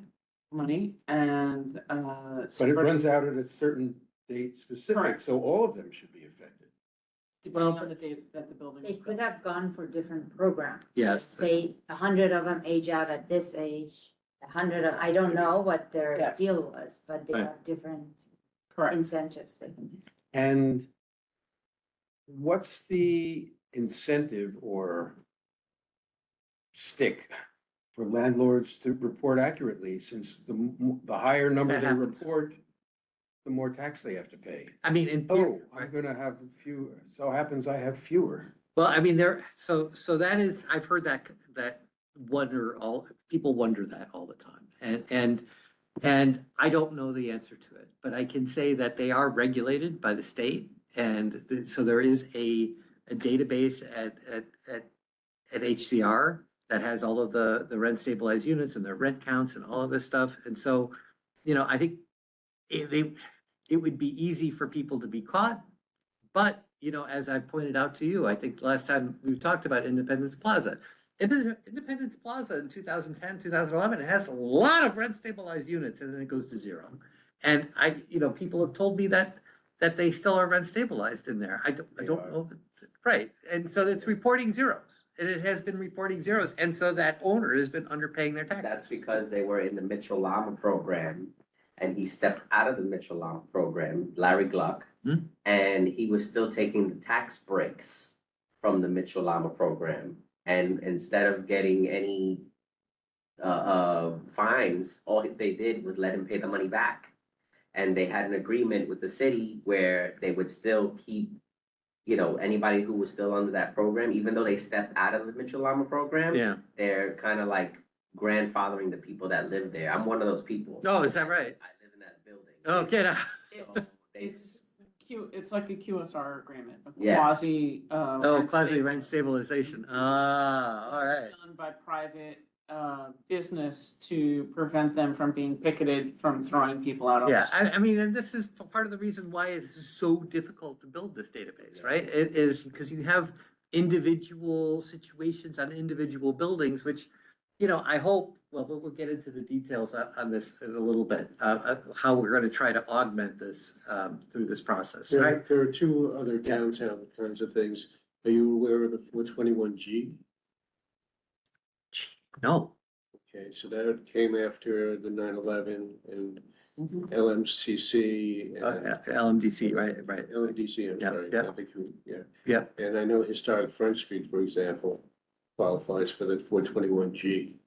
Speaker 2: money and,
Speaker 4: But it runs out at a certain date specific,
Speaker 2: Correct.
Speaker 4: so all of them should be affected.
Speaker 2: depending on the date that the building
Speaker 1: They
Speaker 2: was
Speaker 1: could
Speaker 2: built.
Speaker 1: have gone for different programs.
Speaker 3: Yes.
Speaker 1: Say 100 of them age out at this age, 100 of, I don't know what their
Speaker 2: Yes.
Speaker 1: deal was, but they
Speaker 3: Right.
Speaker 1: have different
Speaker 2: Correct.
Speaker 1: incentives they can.
Speaker 4: And what's the incentive or stick for landlords to report accurately, since the higher number
Speaker 3: That
Speaker 4: they
Speaker 3: happens.
Speaker 4: report, the more tax they have to pay?
Speaker 3: I mean, in
Speaker 4: Oh,
Speaker 3: theory,
Speaker 4: I'm gonna have fewer, so happens I have fewer.
Speaker 3: well, I mean, so that is, I've heard that people wonder that all the time. And I don't know the answer to it, but I can say that they are regulated by the state. And so there is a database at HCR that has all of the rent stabilized units and their rent counts and all of this stuff. And so, I think it would be easy for people to be caught. But, as I pointed out to you, I think last time we talked about Independence Plaza. Independence Plaza in 2010, 2011, it has a lot of rent stabilized units and then it goes to zero. And people have told me that they still are rent stabilized in there. I don't know. Right. And so it's reporting zeros and it has been reporting zeros. And so that owner has been underpaying their
Speaker 10: That's
Speaker 3: taxes.
Speaker 10: because they were in the Mitchell Lama program and he stepped out of the Mitchell Lama program, Larry Gluck.
Speaker 3: Hmm.
Speaker 10: And he was still taking the tax breaks from the Mitchell Lama program. And instead of getting any fines, all they did was let him pay the money back. And they had an agreement with the city where they would still keep, anybody who was still under that program, even though they stepped out of the Mitchell Lama program.
Speaker 3: Yeah.
Speaker 10: They're kind of like grandfathering the people that live there. I'm one of those people.
Speaker 3: Oh, is that right?
Speaker 10: I live in that building.
Speaker 3: Oh, get out.
Speaker 10: So they,
Speaker 2: It's like a QSR agreement, a
Speaker 10: Yeah.
Speaker 2: quasi.
Speaker 3: Oh,
Speaker 2: rent
Speaker 3: quasi
Speaker 2: stabilization.
Speaker 3: rent stabilization. Ah, all right.
Speaker 2: It's done by private business to prevent them from being picketed from throwing people out on the
Speaker 3: Yeah,
Speaker 2: street.
Speaker 3: I mean, and this is part of the reason why it's so difficult to build this database, right? It is because you have individual situations on individual buildings, which, I hope, well, we'll get into the details on this in a little bit, how we're gonna try to augment this, through this process, right?
Speaker 5: There are two other downtown kinds of things. Are you aware of the 421G?
Speaker 3: No,
Speaker 5: Okay, so that came after the 9/11 and
Speaker 2: Mhm.
Speaker 5: LMCC and
Speaker 3: LMDC, right, right.
Speaker 5: LMDC, I'm
Speaker 3: Yeah,
Speaker 5: sorry.
Speaker 3: yeah.
Speaker 5: not the commu- Yeah.
Speaker 3: Yeah.
Speaker 5: And I know Historic Front Street, for example, qualifies for the 421G.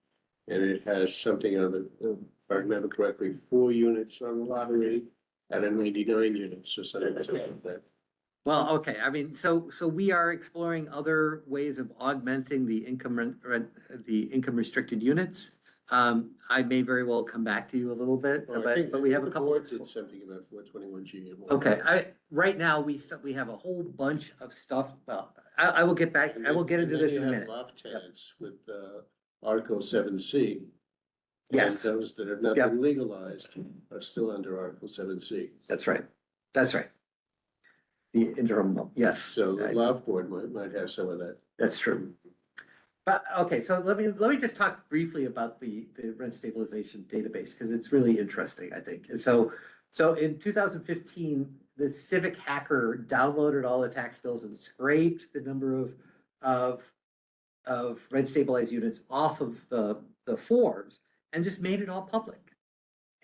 Speaker 5: And it has something on the, if I remember correctly, 4 units on the lottery out of 99 units or something like that.
Speaker 3: Well, okay, I mean, so we are exploring other ways of augmenting the income restricted units. I may very well come back to you a little bit,
Speaker 5: Well, I think
Speaker 3: but we have a
Speaker 5: the
Speaker 3: couple.
Speaker 5: board did something about 421G.
Speaker 3: Okay, right now, we have a whole bunch of stuff, well, I will get back, I will get into this in a minute.
Speaker 5: Loft tenants with, Article 7C.
Speaker 3: Yes.
Speaker 5: And those that have not
Speaker 3: Yep.
Speaker 5: been legalized are still under Article 7C.
Speaker 3: That's right, that's right. The interim, yes.
Speaker 5: So the loft board might have some of that.
Speaker 3: That's true. But, okay, so let me just talk briefly about the rent stabilization database, because it's really interesting, I think. And so in 2015, the Civic hacker downloaded all the tax bills and scraped the number of rent stabilized units off of the forms and just made it all public.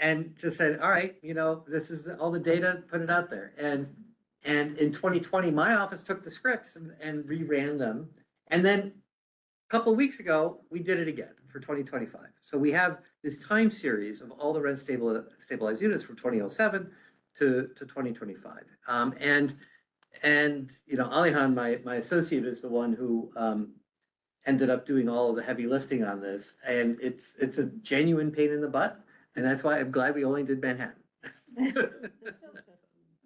Speaker 3: and just said, all right, this is all the data, put it out there. And in 2020, my office took the scripts and reran them. And then a couple of weeks ago, we did it again for 2025. So we have this time series of all the rent stabilized units from 2007 to 2025. And Alihan, my associate, is the one who ended up doing all of the heavy lifting on this. And it's a genuine pain in the butt. And that's why I'm glad we only did Manhattan.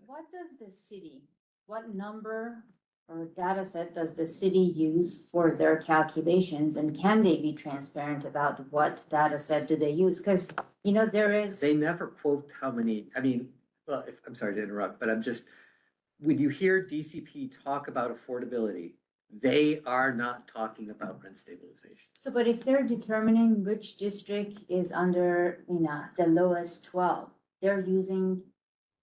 Speaker 1: What does the city, what number or data set does the city use for their calculations? And can they be transparent about what data set do they use? Because, there is.
Speaker 3: They never quote how many, well, I'm sorry to interrupt, but when you hear DCP talk about affordability, they are not talking about rent stabilization.
Speaker 1: So, but if they're determining which district is under, the lowest 12, they're using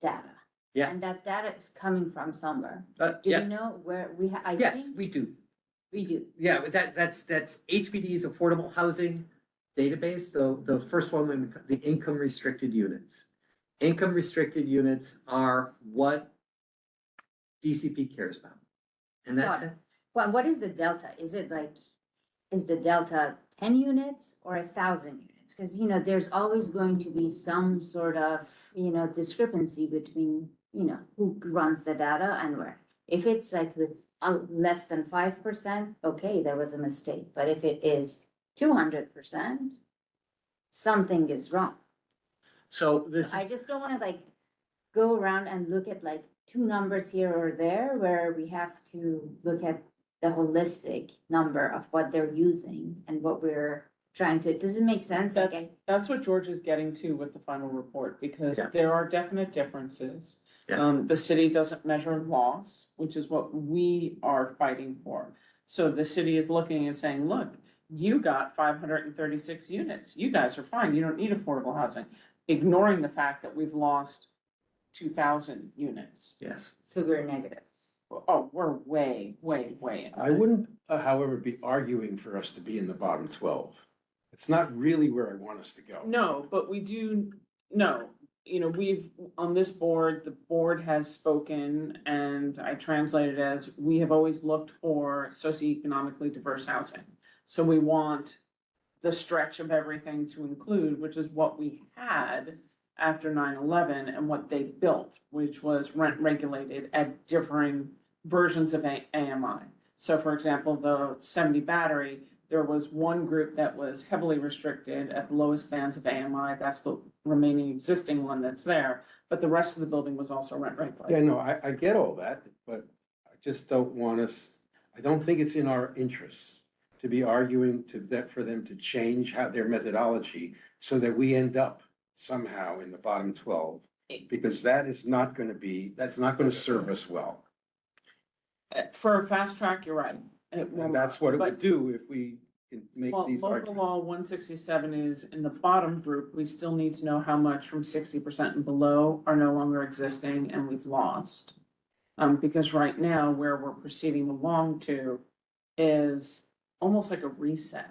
Speaker 1: data.
Speaker 3: Yeah.
Speaker 1: And that data is coming from somewhere. Do
Speaker 3: Yeah,
Speaker 1: you know where I
Speaker 3: yes,
Speaker 1: think
Speaker 3: we do.
Speaker 1: we do.
Speaker 3: Yeah, but that's HPD's affordable housing database, the first one, the income restricted units. Income restricted units are what DCP cares about. And that's
Speaker 1: Got
Speaker 3: it.
Speaker 1: Well, what is the delta? Is the delta 10 units or 1,000 units? Because, there's always going to be some sort of, discrepancy between, who runs the data and where. If it's like with less than 5%, okay, there was a mistake. But if it is 200%, something is wrong.
Speaker 3: So
Speaker 1: So
Speaker 3: this,
Speaker 1: I just don't want to go around and look at two numbers here or there where we have to look at the holistic number of what they're using and what we're trying to, does it make sense?
Speaker 2: That's what George is getting to with the final report, because
Speaker 3: Yeah.
Speaker 2: there are definite differences.
Speaker 3: Yeah.
Speaker 2: The city doesn't measure loss, which is what we are fighting for. So the city is looking and saying, look, you got 536 units. You guys are fine. You don't need affordable housing. Ignoring the fact that we've lost 2,000 units.
Speaker 3: yes.
Speaker 1: So we're negative.
Speaker 2: Oh, we're way, way, way.
Speaker 4: I wouldn't, however, be arguing for us to be in the bottom 12. It's not really where I want us to go.
Speaker 2: No, but we do, no, we've, on this board, the board has spoken, and I translated it as, we have always looked for socioeconomically diverse housing. So we want the stretch of everything to include, which is what we had after 9/11 and what they built, which was rent regulated at differing versions of AMI. So for example, the 70 Battery, there was one group that was heavily restricted at the lowest bands of AMI. That's the remaining existing one that's there. But the rest of the building was also rent regulated.
Speaker 4: Yeah, no, I get all that, but I just don't want us, I don't think it's in our interests to be arguing for them to change their methodology so that we end up somehow in the bottom 12, because that's not going to serve us well.
Speaker 2: For a fast track, you're right.
Speaker 4: And that's what it would do if we can make
Speaker 2: Well,
Speaker 4: these
Speaker 2: local
Speaker 4: arguments.
Speaker 2: law 167 is in the bottom group, we still need to know how much from 60% and below are no longer existing and we've lost. Because right now, where we're proceeding along to is almost like a reset,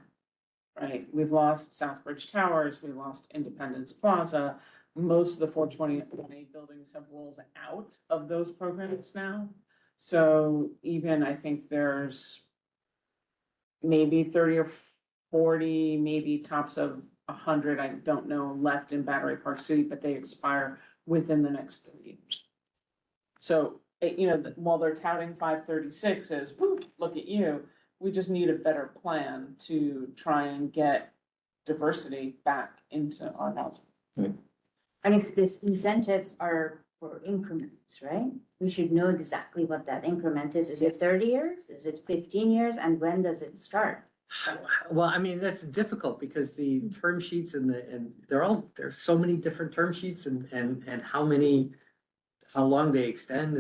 Speaker 2: right? We've lost Southbridge Towers, we lost Independence Plaza. Most of the 421A buildings have rolled out of those programs now. So even I think there's maybe 30 or 40, maybe tops of 100, I don't know, left in Battery Park City, but they expire within the next 3 years. So, while they're touting 536 as, woo, look at you, we just need a better plan to try and get diversity back into our housing.
Speaker 1: And if these incentives are for increments, right? We should know exactly what that increment is. Is it 30 years? Is it 15 years? And when does it start?
Speaker 3: Well, that's difficult because the term sheets and there's so many different term sheets and how long they extend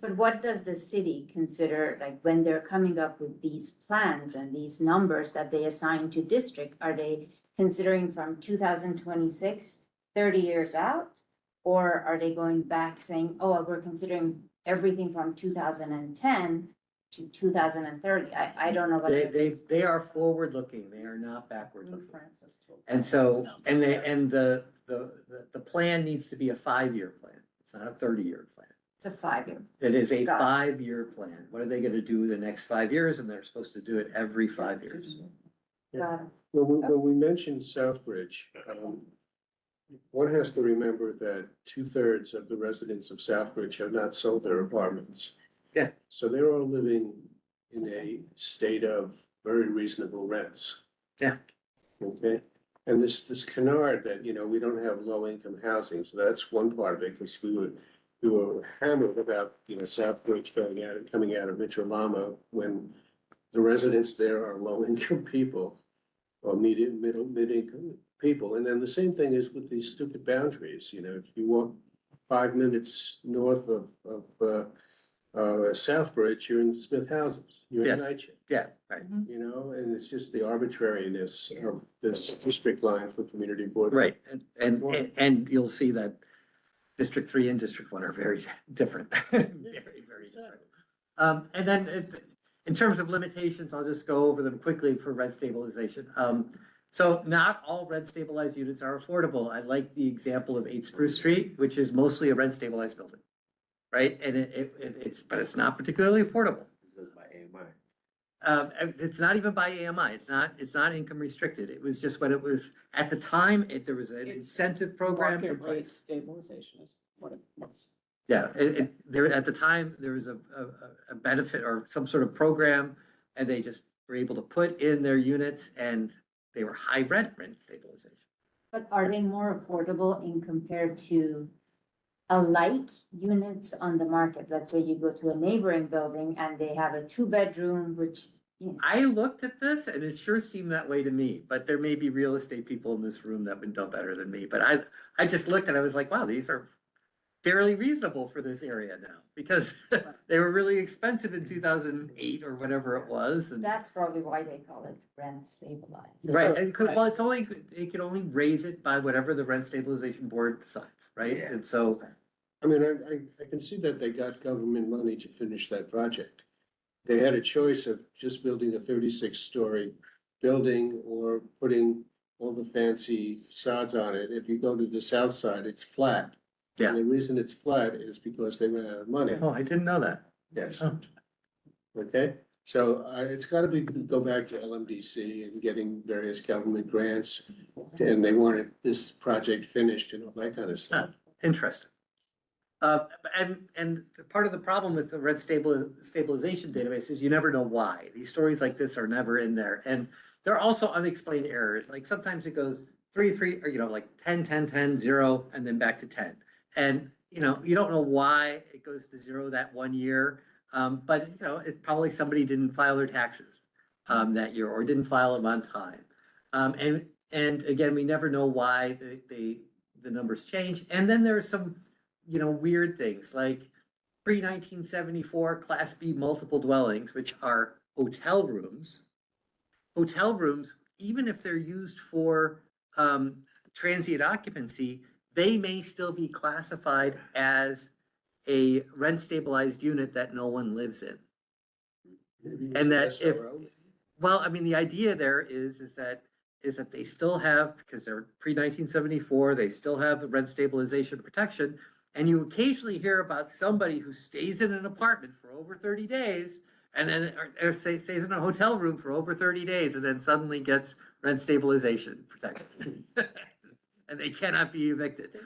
Speaker 1: But what does the city consider, when they're coming up with these plans and these numbers that they assign to district? Are they considering from 2026, 30 years out? Or are they going back saying, oh, we're considering everything from 2010 to 2030. I don't know what.
Speaker 3: They are forward looking, they are not backward looking. And so, and the plan needs to be a 5-year plan. It's not a 30-year plan.
Speaker 1: It's a 5-year.
Speaker 3: It is a
Speaker 1: Got it.
Speaker 3: 5-year plan. What are they gonna do the next 5 years? And they're supposed to do it every 5 years.
Speaker 1: Got it.
Speaker 5: When we mentioned Southbridge, one has to remember that 2/3 of the residents of Southbridge have not sold their apartments.
Speaker 3: Yeah.
Speaker 5: So they're all living in a state of very reasonable rents.
Speaker 3: Yeah.
Speaker 5: Okay, and this canard that, we don't have low income housing, so that's one part of it, because we were hammered about, Southbridge coming out of Mitchell when the residents there are low income people or mid income people. And then the same thing is with these stupid boundaries, if you walk 5 minutes north of Southbridge, you're in Smith Houses, you're in
Speaker 3: Yes.
Speaker 5: Nightshade.
Speaker 3: Yeah, right.
Speaker 5: And it's just the arbitrariness of this district line for community board.
Speaker 3: Right, and you'll see that District 3 and District 1 are very different. Very different. And then in terms of limitations, I'll just go over them quickly for rent stabilization. So not all rent stabilized units are affordable. I like the example of 8 Spruce Street, which is mostly a rent stabilized building. Right, and but it's not particularly affordable.
Speaker 10: This goes by AMI.
Speaker 3: It's not even by AMI. It's not income restricted. It was just what it was at the time. There was an incentive program in
Speaker 2: Market rate
Speaker 3: place.
Speaker 2: stabilization is what it was.
Speaker 3: Yeah, there, at the time, there was a benefit or some sort of program, and they just were able to put in their units, and they were high rent stabilization.
Speaker 1: But are they more affordable in compared to alike units on the market? Let's say you go to a neighboring building and they have a 2-bedroom, which,
Speaker 3: I looked at this and it sure seemed that way to me, but there may be real estate people in this room that would know better than me. But I just looked and I was like, wow, these are fairly reasonable for this area now, because they were really expensive in 2008 or whatever it was. And
Speaker 1: that's probably why they call it rent stabilized.
Speaker 3: right, and well, they can only raise it by whatever the rent stabilization board decides, right?
Speaker 10: Yeah.
Speaker 3: And so,
Speaker 5: I mean, I can see that they got government money to finish that project. They had a choice of just building a 36-story building or putting all the fancy sods on it. If you go to the south side, it's flat.
Speaker 3: Yeah.
Speaker 5: And the reason it's flat is because they ran out of money.
Speaker 3: oh, I didn't know that.
Speaker 5: Yes.
Speaker 3: Oh.
Speaker 5: Okay, so it's gotta go back to LMDC and getting various government grants. And they wanted this project finished and all that kind of stuff.
Speaker 3: Interesting. And part of the problem with the rent stabilization database is you never know why. These stories like this are never in there. And there are also unexplained errors. Like sometimes it goes 3, 3, or like 10, 10, 10, 0, and then back to 10. And you don't know why it goes to 0 that one year. But it's probably somebody didn't file their taxes that year or didn't file them on time. And again, we never know why the numbers change. And then there's some weird things like pre-1974 Class B multiple dwellings, which are hotel rooms. Hotel rooms, even if they're used for transient occupancy, they may still be classified as a rent stabilized unit that no one lives in. And that the idea there is that they still have, because they're pre-1974, they still have the rent stabilization protection. And you occasionally hear about somebody who stays in an apartment for over 30 days and then or stays in a hotel room for over 30 days and then suddenly gets rent stabilization protection. And they cannot be evicted.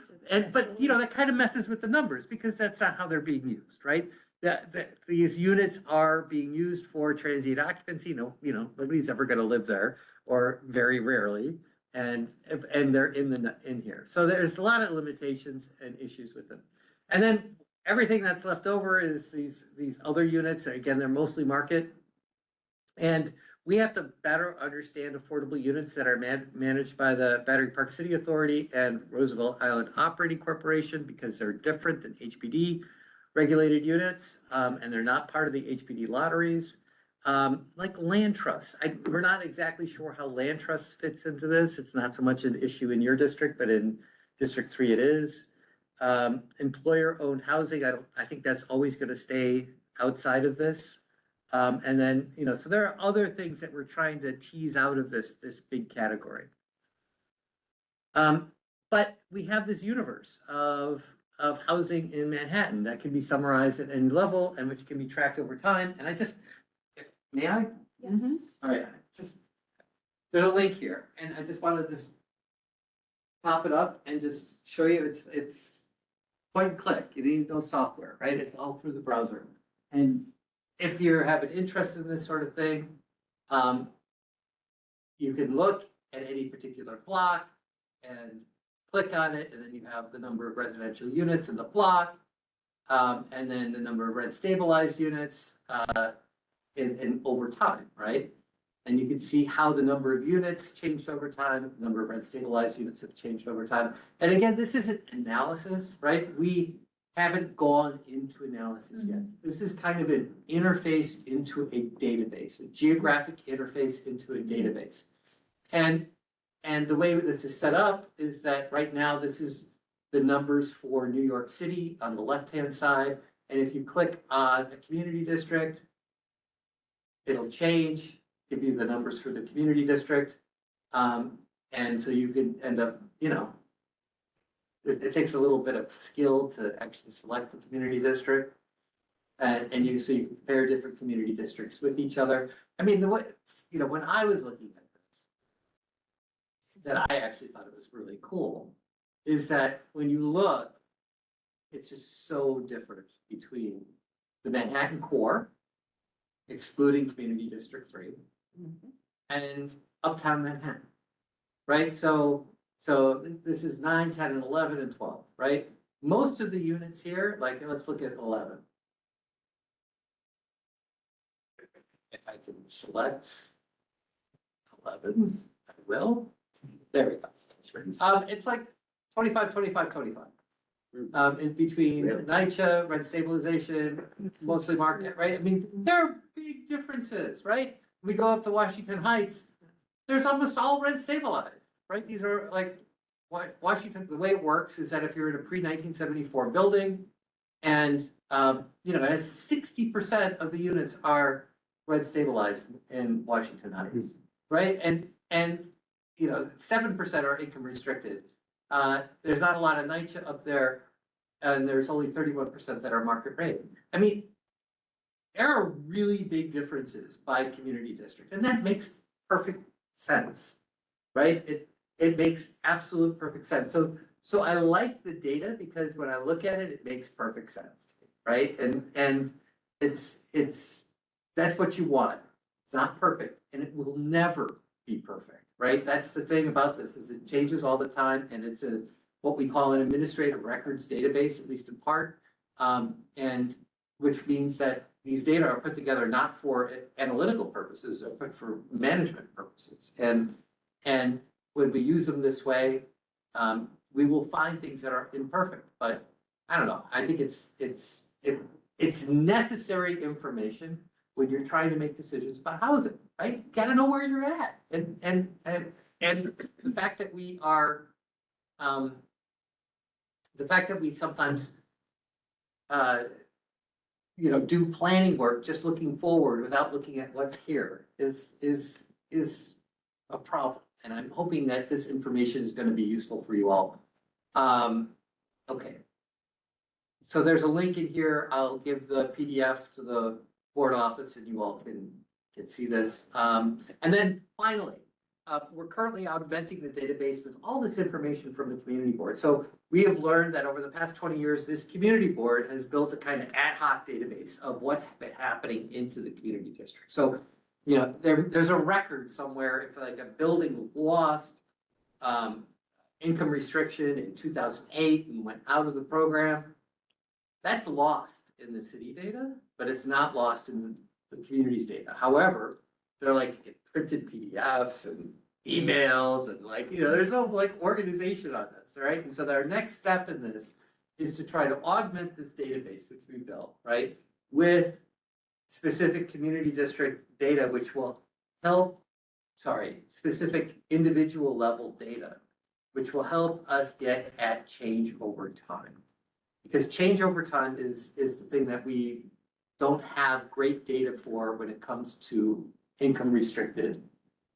Speaker 3: But that kind of messes with the numbers because that's not how they're being used, right? These units are being used for transient occupancy. Nobody's ever going to live there, or very rarely. And they're in here. So there's a lot of limitations and issues with them. And then everything that's left over is these other units. Again, they're mostly market. And we have to better understand affordable units that are managed by the Battery Park City Authority and Roosevelt Island Operating Corporation, because they're different than HPD regulated units, and they're not part of the HPD lotteries. Like land trusts, we're not exactly sure how land trusts fits into this. It's not so much an issue in your district, but in District 3 it is. Employer-owned housing, I think that's always going to stay outside of this. And then, so there are other things that we're trying to tease out of this big category. But we have this universe of housing in Manhattan that can be summarized at any level and which can be tracked over time. And may I?
Speaker 7: Yes.
Speaker 3: All right, there's a link here, and I just wanted to just pop it up and just show you, it's point and click, you need no software, right? It's all through the browser. And if you have an interest in this sort of thing, you can look at any particular block and click on it, and then you have the number of residential units in the block, and then the number of rent stabilized units in over time, right? And you can see how the number of units changed over time, the number of rent stabilized units have changed over time. And again, this isn't analysis, right? We haven't gone into analysis yet. This is kind of an interface into a database, a geographic interface into a database. And the way this is set up is that right now, this is the numbers for New York City on the left-hand side. And if you click on a community district, it'll change, give you the numbers for the community district. And so you can end up, it takes a little bit of skill to actually select the community district. So you compare different community districts with each other. I mean, the way, when I was looking at this, that I actually thought it was really cool, is that when you look, it's just so different between the Manhattan core, excluding Community District 3, and Uptown Manhattan, right? So this is 9, 10, and 11, and 12, right? Most of the units here, like, let's look at 11. If I can select 11, I will. There we go. It's like 25, 25, 25. In between
Speaker 10: Really?
Speaker 3: NYCHA, rent stabilization, mostly market, right? I mean, there are big differences, right? We go up to Washington Heights, there's almost all rent stabilized, right? These are like, Washington, the way it works is that if you're in a pre-1974 building and, it has 60% of the units are rent stabilized in Washington Heights, right? And 7% are income restricted. There's not a lot of NYCHA up there, and there's only 31% that are market rate. I mean, there are really big differences by community district, and that makes perfect sense, right? It makes absolute perfect sense. So I like the data because when I look at it, it makes perfect sense, right? And that's what you want. It's not perfect, and it will never be perfect. Right, that's the thing about this, is it changes all the time, and it's what we call an administrative records database, at least in part, and which means that these data are put together not for analytical purposes, but for management purposes. And when we use them this way, we will find things that are imperfect. But I don't know. I think it's necessary information when you're trying to make decisions about housing, right? You gotta know where you're at. And the fact that we are, sometimes, do planning work, just looking forward without looking at what's here is a problem. And I'm hoping that this information is gonna be useful for you all. Okay. So there's a link in here. I'll give the PDF to the board office and you all can see this. And then finally, we're currently augmenting the database with all this information from the community board. So we have learned that over the past 20 years, this community board has built a kind of ad hoc database of what's been happening into the community district. So, there's a record somewhere if like a building lost income restriction in 2008 and went out of the program. That's lost in the city data, but it's not lost in the community's data. However, they're like printed PDFs and emails and there's no organization on this, right? And so our next step in this is to try to augment this database, which we built, right? With specific community district data, which will help, specific individual level data, which will help us get at change over time. Because change over time is the thing that we don't have great data for when it comes to income restricted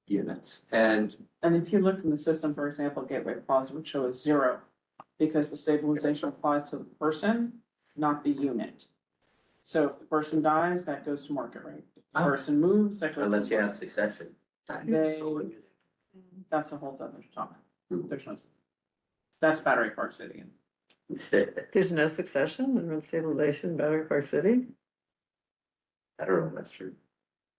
Speaker 3: units. And
Speaker 2: And if you looked in the system, for example, Gateway Plaza would show a 0 because the stabilization applies to the person, not the unit. So if the person dies, that goes to market rate. If the
Speaker 3: Oh.
Speaker 2: person moves, that goes.
Speaker 10: Unless you have succession.
Speaker 2: They, that's a whole other talk. There's no, that's Battery Park City.
Speaker 6: There's no succession and stabilization, Battery Park City?
Speaker 10: I don't know if that's true.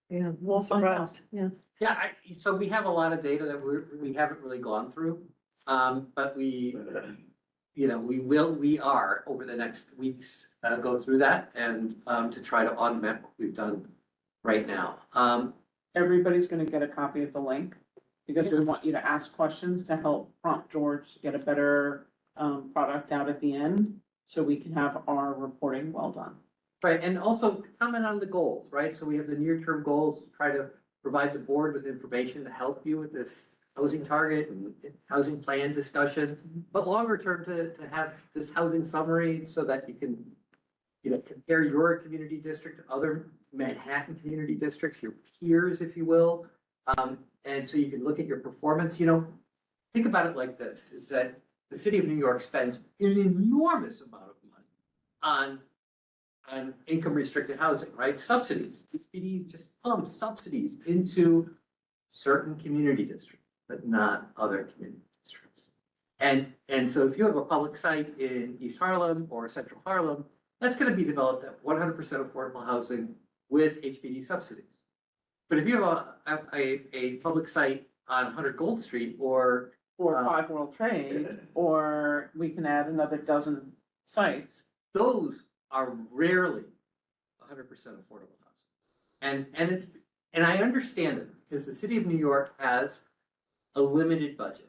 Speaker 6: Yeah, well,
Speaker 2: find out.
Speaker 6: surprised, yeah.
Speaker 3: yeah, so we have a lot of data that we haven't really gone through. But we, you know, we are over the next weeks, go through that and, to try to augment what we've done right now.
Speaker 2: Everybody's gonna get a copy of the link because we want you to ask questions to help prompt George to get a better product out at the end. So we can have our reporting well done.
Speaker 3: Right, and also comment on the goals, right? So we have the near-term goals, try to provide the board with information to help you with this housing target and housing plan discussion. But longer term to have this housing summary so that you can, you know, compare your community district to other Manhattan community districts, your peers, if you will. And so you can look at your performance, you know, think about it like this, is that the city of New York spends an enormous amount of money on income restricted housing, right? Subsidies. SPD just pumps subsidies into certain community districts, but not other community districts. And so if you have a public site in East Harlem or Central Harlem, that's gonna be developed at 100% affordable housing with HPD subsidies. But if you have a public site on 100 Gold Street or
Speaker 2: Or 5 World Trade, or we can add another dozen sites.
Speaker 3: those are rarely 100% affordable housing. And I understand it because the city of New York has a limited budget.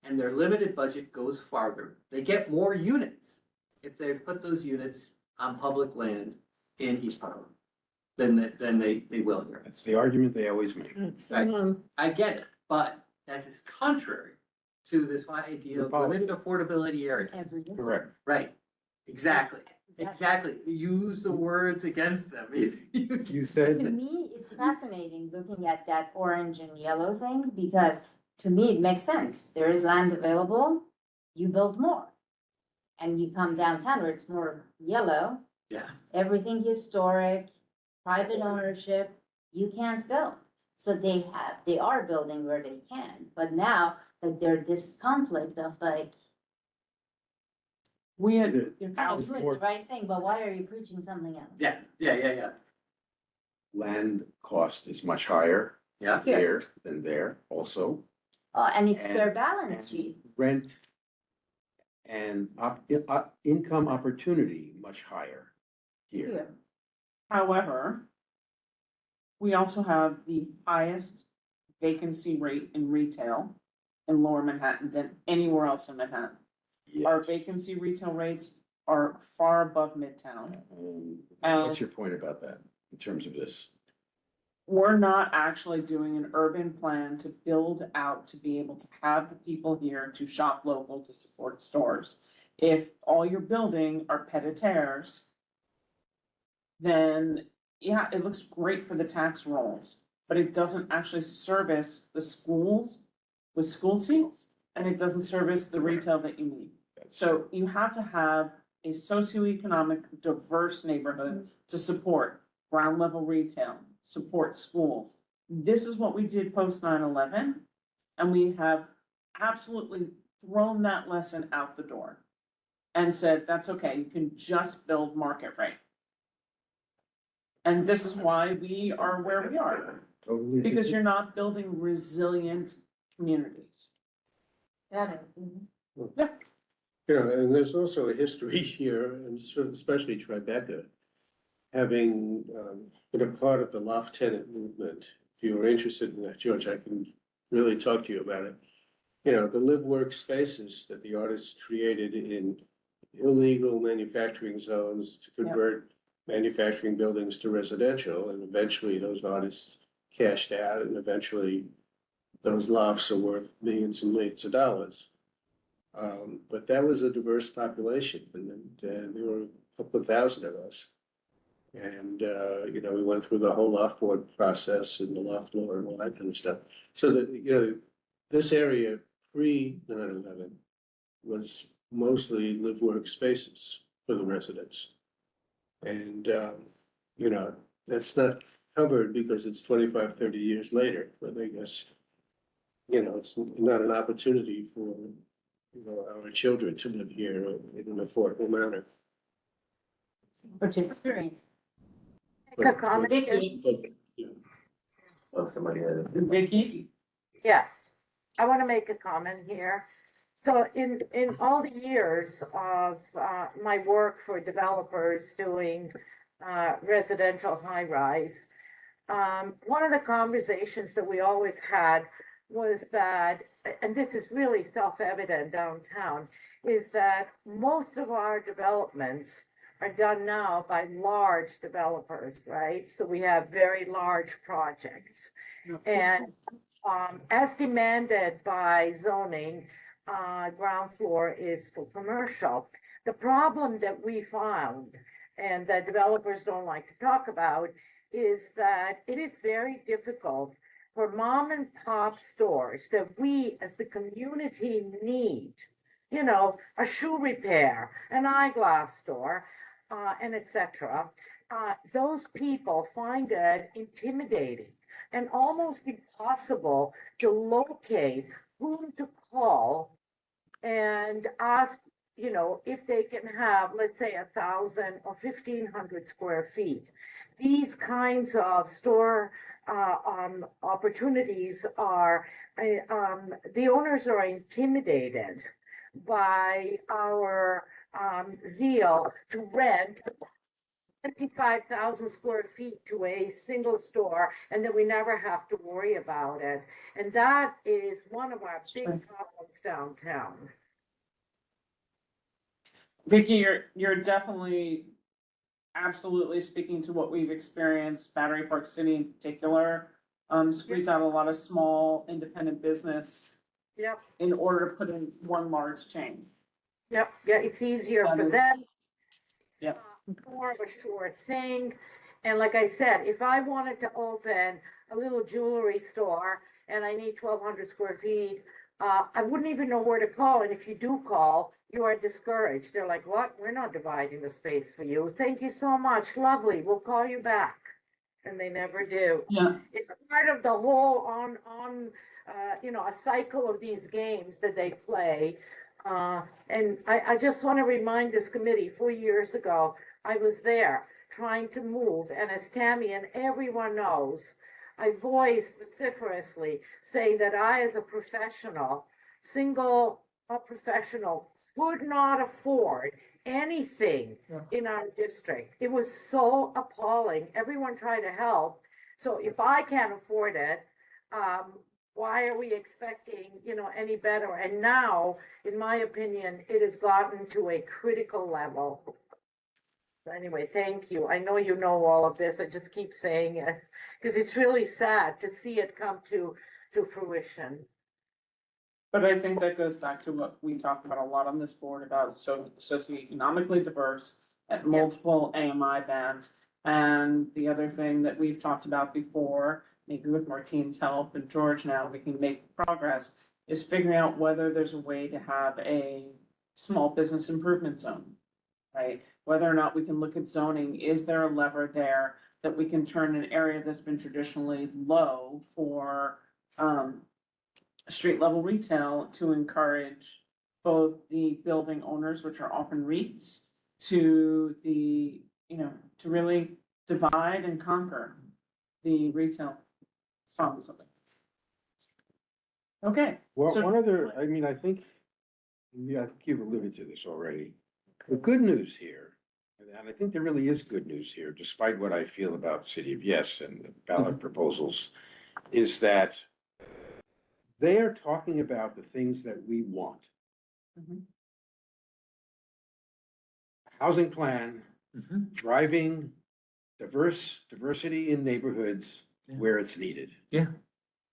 Speaker 3: And their limited budget goes farther. They get more units if they put those units on public land in East Harlem than they will here.
Speaker 4: That's the argument they always make.
Speaker 6: It's,
Speaker 3: Right. I get it, but that is contrary to this idea of limited affordability area.
Speaker 1: Every district.
Speaker 4: Correct.
Speaker 3: Right, exactly,
Speaker 1: That's-
Speaker 3: exactly. Use the words against them.
Speaker 4: You
Speaker 1: To
Speaker 4: said,
Speaker 1: me, it's fascinating looking at that orange and yellow thing, because to me, it makes sense. There is land available, you build more. And you come downtown where it's more yellow,
Speaker 3: Yeah,
Speaker 1: everything historic, private ownership, you can't build. So they are building where they can, but now, like, there's this conflict of like,
Speaker 2: We had,
Speaker 1: you're kind of doing the right thing, but why are you preaching something else?
Speaker 3: yeah.
Speaker 4: land cost is much higher
Speaker 3: Yeah.
Speaker 4: there than there also.
Speaker 1: And it's their
Speaker 4: And-
Speaker 1: balance
Speaker 4: and
Speaker 1: sheet.
Speaker 4: Rent and income opportunity much higher here.
Speaker 1: Here.
Speaker 2: however, we also have the highest vacancy rate in retail in Lower Manhattan than anywhere else in Manhattan. Our
Speaker 4: Yeah.
Speaker 2: vacancy retail rates are far above Midtown.
Speaker 4: What's your point about that in terms of this?
Speaker 2: We're not actually doing an urban plan to build out to be able to have the people here to shop local to support stores. If all you're building are pied-à-terres, then yeah, it looks great for the tax rolls, but it doesn't actually service the schools with school seats, and it doesn't service the retail that you need. So you have to have a socioeconomic diverse neighborhood to support ground level retail, support schools. This is what we did post 9/11, and we have absolutely thrown that lesson out the door and said, that's okay, you can just build market rate. And this is why we are where we are,
Speaker 4: Totally.
Speaker 2: because you're not building resilient communities.
Speaker 1: Got it.
Speaker 5: You know, and there's also a history here, and especially Tribeca, having been a part of the loft tenant movement. If you were interested in that, George, I can really talk to you about it. You know, the live work spaces that the artists created in illegal manufacturing zones to convert manufacturing buildings to residential, and eventually those artists cashed out, and eventually those lofts are worth millions and millions of dollars. But that was a diverse population, and there were a couple of thousand of us. And, we went through the whole loft board process and the loft floor and all that kind of stuff. So that, this area pre 9/11 was mostly live work spaces for the residents. And, that's not covered because it's 25, 30 years later, but I guess, it's not an opportunity for, our children to live here in an affordable manner.
Speaker 1: Great.
Speaker 9: Make a comment here?
Speaker 1: Vicky,
Speaker 10: Oh, somebody had.
Speaker 2: Vicky?
Speaker 9: Yes, I want to make a comment here. So in all the years of my work for developers doing residential high-rise, one of the conversations that we always had was that, and this is really self-evident downtown, is that most of our developments are done now by large developers, right? So we have very large projects. And as demanded by zoning, ground floor is for commercial. The problem that we found, and that developers don't like to talk about, is that it is very difficult for mom and pop stores that we as the community need, a shoe repair, an eyeglass store, and etc. Those people find it intimidating and almost impossible to locate whom to call and ask, if they can have, let's say, 1,000 or 1,500 square feet. These kinds of store opportunities are, the owners are intimidated by our zeal to rent 25,000 square feet to a single store, and then we never have to worry about it. And that is one of our big problems downtown.
Speaker 2: Vicky, you're definitely absolutely speaking to what we've experienced, Battery Park City in particular. Squeeze out a lot of small independent business
Speaker 9: Yep,
Speaker 2: in order to put in one large chain.
Speaker 9: yeah, it's easier
Speaker 2: That
Speaker 9: for
Speaker 2: is-
Speaker 9: them.
Speaker 2: Yep.
Speaker 9: More of a sure thing. And like I said, if I wanted to open a little jewelry store and I need 1,200 square feet, I wouldn't even know where to call. And if you do call, you are discouraged. They're like, what? We're not dividing the space for you. Thank you so much. Lovely. We'll call you back. And they never do.
Speaker 2: Yeah,
Speaker 9: It's part of the whole a cycle of these games that they play. And I just want to remind this committee, 4 years ago, I was there trying to move, and as Tammy and everyone knows, I voiced vociferously saying that I, as a professional, professional, could not afford anything in our district. It was so appalling. Everyone tried to help. So if I can't afford it, why are we expecting, any better? And now, in my opinion, it has gotten to a critical level. Anyway, thank you. I know you know all of this. I just keep saying it because it's really sad to see it come to fruition.
Speaker 2: but I think that goes back to what we talked about a lot on this board about socioeconomically diverse at multiple AMI bands. And the other thing that we've talked about before, maybe with Martine's help and George now, we can make progress, is figuring out whether there's a way to have a small business improvement zone, right? Whether or not we can look at zoning, is there a lever there that we can turn an area that's been traditionally low for street level retail to encourage both the building owners, which are often REITs, to the, to really divide and conquer the retail slums of it. Okay.
Speaker 4: Well,
Speaker 2: So-
Speaker 4: one other, I think you've alluded to this already. The good news here, and I think there really is good news here, despite what I feel about the city of Yes and the ballot proposals, is that they are talking about the things that we want.
Speaker 2: Mhm.
Speaker 4: Housing plan,
Speaker 3: Mhm.
Speaker 4: driving diversity in neighborhoods
Speaker 3: Yeah.
Speaker 4: where it's needed.
Speaker 3: Yeah.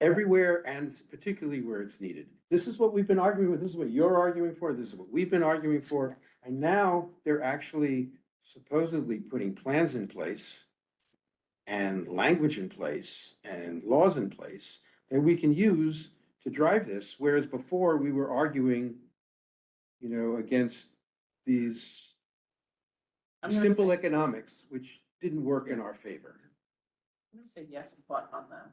Speaker 4: Everywhere, and particularly where it's needed. This is what we've been arguing with, this is what you're arguing for, this is what we've been arguing for, and now they're actually supposedly putting plans in place and language in place and laws in place that we can use to drive this, whereas before we were arguing, against these
Speaker 2: I'm gonna
Speaker 4: simple
Speaker 2: say-
Speaker 4: economics, which didn't work in our favor.
Speaker 2: I'm gonna say yes, but on that.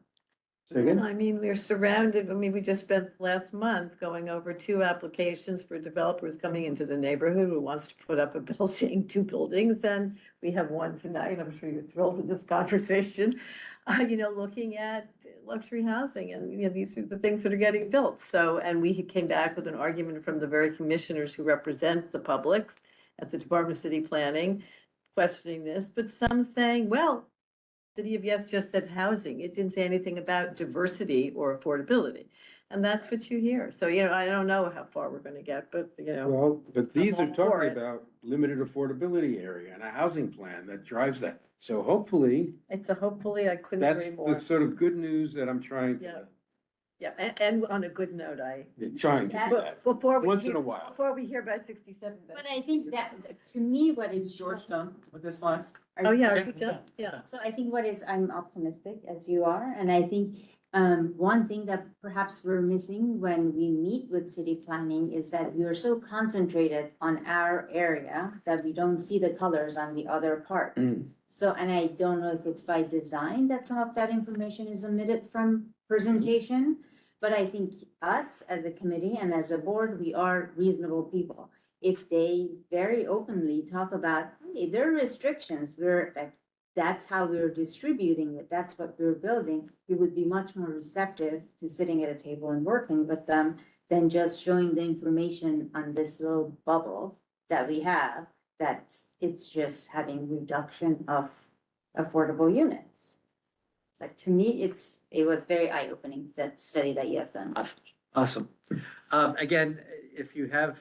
Speaker 4: Say again?
Speaker 6: I mean, we're surrounded, we just spent last month going over 2 applications for developers coming into the neighborhood who wants to put up a building, 2 buildings, and we have one tonight. I'm sure you're thrilled with this conversation. Looking at luxury housing and, these are the things that are getting built. So, and we came back with an argument from the very commissioners who represent the public at the Department of City Planning, questioning this, but some saying, well, City of Yes just said housing. It didn't say anything about diversity or affordability. And that's what you hear. So, I don't know how far we're gonna get, but,
Speaker 4: Well, but these are
Speaker 6: all for
Speaker 4: talking
Speaker 6: it.
Speaker 4: about limited affordability area and a housing plan that drives that. So hopefully,
Speaker 6: it's a hopefully, I couldn't
Speaker 4: that's
Speaker 6: agree more.
Speaker 4: the sort of good news that I'm trying
Speaker 6: Yeah.
Speaker 4: to,
Speaker 6: Yeah, and on a good note,
Speaker 4: trying to do that.
Speaker 6: before we
Speaker 4: Once in
Speaker 6: hear,
Speaker 4: a while.
Speaker 6: before we hear about 67.
Speaker 1: But I think that, to me, what
Speaker 2: Is
Speaker 1: is
Speaker 2: George done with this last?
Speaker 6: Oh, yeah,
Speaker 3: Yeah.
Speaker 6: we done, yeah.
Speaker 1: So I think I'm optimistic as you are, and I think one thing that perhaps we're missing when we meet with city planning is that we are so concentrated on our area that we don't see the colors on the other parts. So, and I don't know if it's by design that some of that information is omitted from presentation, but I think us as a committee and as a board, we are reasonable people. If they very openly talk about, hey, there are restrictions, we're like, that's how we're distributing it, that's what we're building, we would be much more receptive to sitting at a table and working with them than just showing the information on this little bubble that we have, that it's just having reduction of affordable units. Like, to me, it was very eye-opening, that study that you have done.
Speaker 3: Awesome. Again, if you have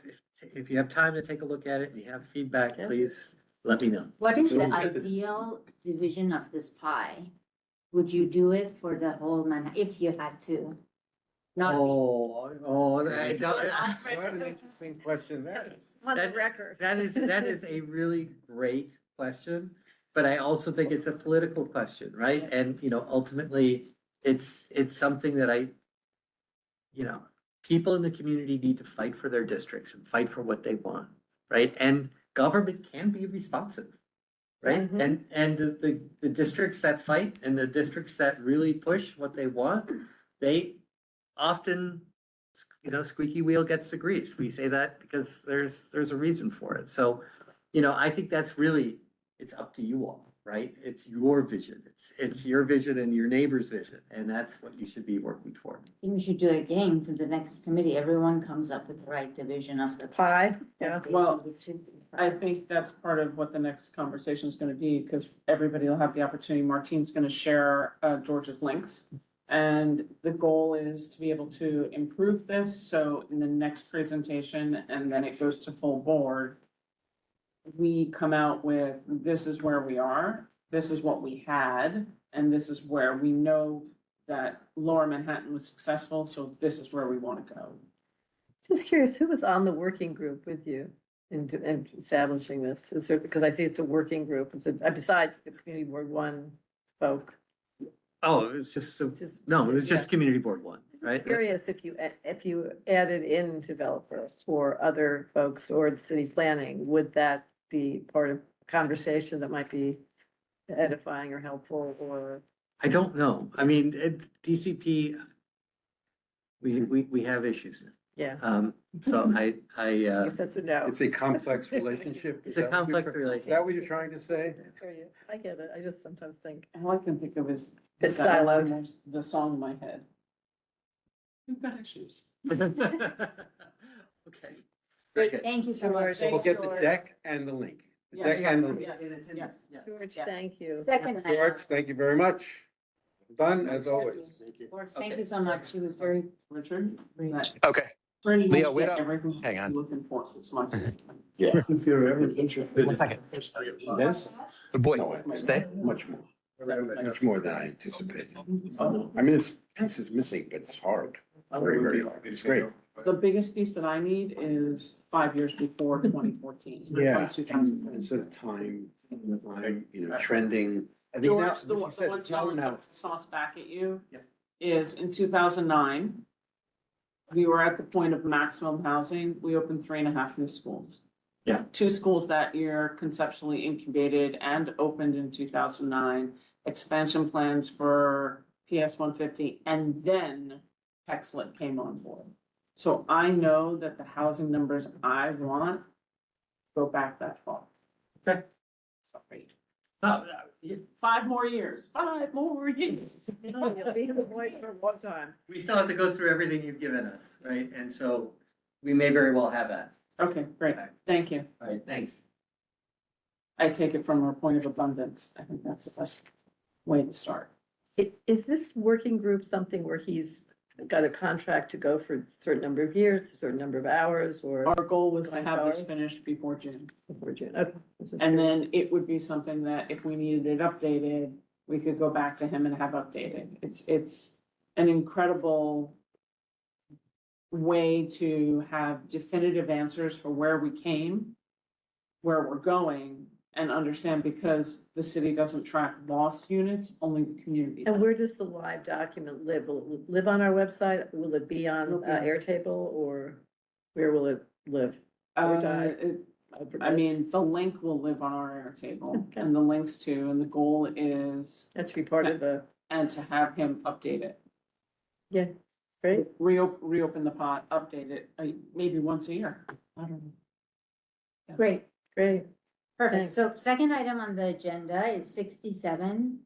Speaker 3: time to take a look at it and you have feedback,
Speaker 6: Yeah.
Speaker 3: please let me know.
Speaker 1: What is the
Speaker 4: So-
Speaker 1: ideal division of this pie? Would you do it for the whole if you had to? Not,
Speaker 3: I don't-
Speaker 4: What an interesting question that is.
Speaker 6: On the
Speaker 3: That-
Speaker 6: record.
Speaker 3: that is a really great question, but I also think it's a political question, right? And, ultimately, it's something that people in the community need to fight for their districts and fight for what they want, right? And government can be responsive, right?
Speaker 6: Mhm.
Speaker 3: And the districts that fight and the districts that really push what they want, they often, squeaky wheel gets the grease. We say that because there's a reason for it. So, I think that's really, it's up to you all, right? It's your vision. It's your vision and your neighbor's vision, and that's what you should be working for.
Speaker 1: I think we should do a game for the next committee, everyone comes up with the right division of the pie.
Speaker 6: Pie, yeah.
Speaker 2: Well, I think that's part of what the next conversation is gonna be, because everybody will have the opportunity. Martine's gonna share George's links. And the goal is to be able to improve this, so in the next presentation, and then it goes to full board, we come out with, this is where we are, this is what we had, and this is where we know that Lower Manhattan was successful, so this is where we want to go.
Speaker 6: Just curious, who was on the working group with you in establishing this? Is there, because I see it's a working group, besides the community board 1 folk.
Speaker 3: Oh, it was just, no, it was just Community Board 1, right?
Speaker 6: Curious if you added in developers or other folks or city planning, would that be part of conversation that might be edifying or helpful or?
Speaker 3: I don't know. I mean, DCP, we have issues.
Speaker 6: Yeah,
Speaker 3: So I
Speaker 6: I guess that's a no.
Speaker 4: It's a complex relationship.
Speaker 3: It's a complex
Speaker 4: Is
Speaker 3: relationship.
Speaker 4: that what you're trying to say?
Speaker 6: I get it. I just sometimes think.
Speaker 2: All I can think of is
Speaker 6: It's
Speaker 2: that
Speaker 6: siloed.
Speaker 2: there's the song in my head. We've got issues.
Speaker 3: Okay.
Speaker 1: Great, thank you so much.
Speaker 4: So we'll get the deck and the link. The deck and the link.
Speaker 2: Yes.
Speaker 6: George,
Speaker 2: Yeah.
Speaker 6: thank you.
Speaker 1: Second.
Speaker 4: George, thank you very much. Done as always.
Speaker 1: Of course, thank you so much, it was very.
Speaker 2: Richard?
Speaker 8: Okay.
Speaker 2: Pretty
Speaker 8: Leo,
Speaker 2: much
Speaker 8: wait
Speaker 2: get
Speaker 8: up.
Speaker 2: everything
Speaker 8: Hang on.
Speaker 2: you're looking for 6 months.
Speaker 4: Yeah. If you're ever interested.
Speaker 8: 1 second.
Speaker 4: This?
Speaker 8: Boy,
Speaker 4: No,
Speaker 8: stay.
Speaker 4: Much more. Much more than I anticipated. I mean, this piece is missing, but it's hard. Very, very hard. It's great.
Speaker 2: the biggest piece that I need is 5 years before 2014.
Speaker 4: Yeah,
Speaker 2: Two
Speaker 4: and
Speaker 2: thousand.
Speaker 4: sort of time, trending. I think now,
Speaker 2: The
Speaker 4: what
Speaker 2: one
Speaker 4: you said,
Speaker 2: that's
Speaker 4: now,
Speaker 2: yelling
Speaker 4: now,
Speaker 2: sauce back at you
Speaker 4: Yep.
Speaker 2: is in 2009. We were at the point of maximum housing. We opened 3.5 new schools.
Speaker 4: Yeah.
Speaker 2: 2 schools that year conceptually incubated and opened in 2009. Expansion plans for PS 150, and then Pexlet came on board. So I know that the housing numbers I want go back that far.
Speaker 3: Okay.
Speaker 2: Sorry.
Speaker 3: Oh,
Speaker 2: 5 more years, 5 more years.
Speaker 6: You'll be the boy for one time.
Speaker 3: we still have to go through everything you've given us, right? And so we may very well have that.
Speaker 2: Okay, great. Thank you.
Speaker 3: All right, thanks.
Speaker 2: I take it from a point of abundance. I think that's the best way to start.
Speaker 6: Is this working group something where he's got a contract to go for a certain number of years, a certain number of hours, or
Speaker 2: Our goal was to
Speaker 6: Going
Speaker 2: have this
Speaker 6: forward?
Speaker 2: finished before June.
Speaker 6: before June? Okay, this is
Speaker 2: And
Speaker 6: good.
Speaker 2: then it would be something that if we needed it updated, we could go back to him and have updated. It's an incredible way to have definitive answers for where we came, where we're going, and understand, because the city doesn't track lost units, only the community
Speaker 6: And
Speaker 2: does.
Speaker 6: where does the live document live? Will it live on our website? Will it be on
Speaker 2: It'll be-
Speaker 6: Airtable, or where will it live? Or die?
Speaker 2: I mean, the link will live on our Airtable
Speaker 6: Okay.
Speaker 2: and the links to, and the goal is,
Speaker 6: That should be part of the,
Speaker 2: and to have him update it.
Speaker 6: great.
Speaker 2: Reopen the pot, update it, maybe once a year. I don't know.
Speaker 1: Great,
Speaker 6: Great.
Speaker 1: perfect.
Speaker 6: Thanks.
Speaker 1: So second item on the agenda is 67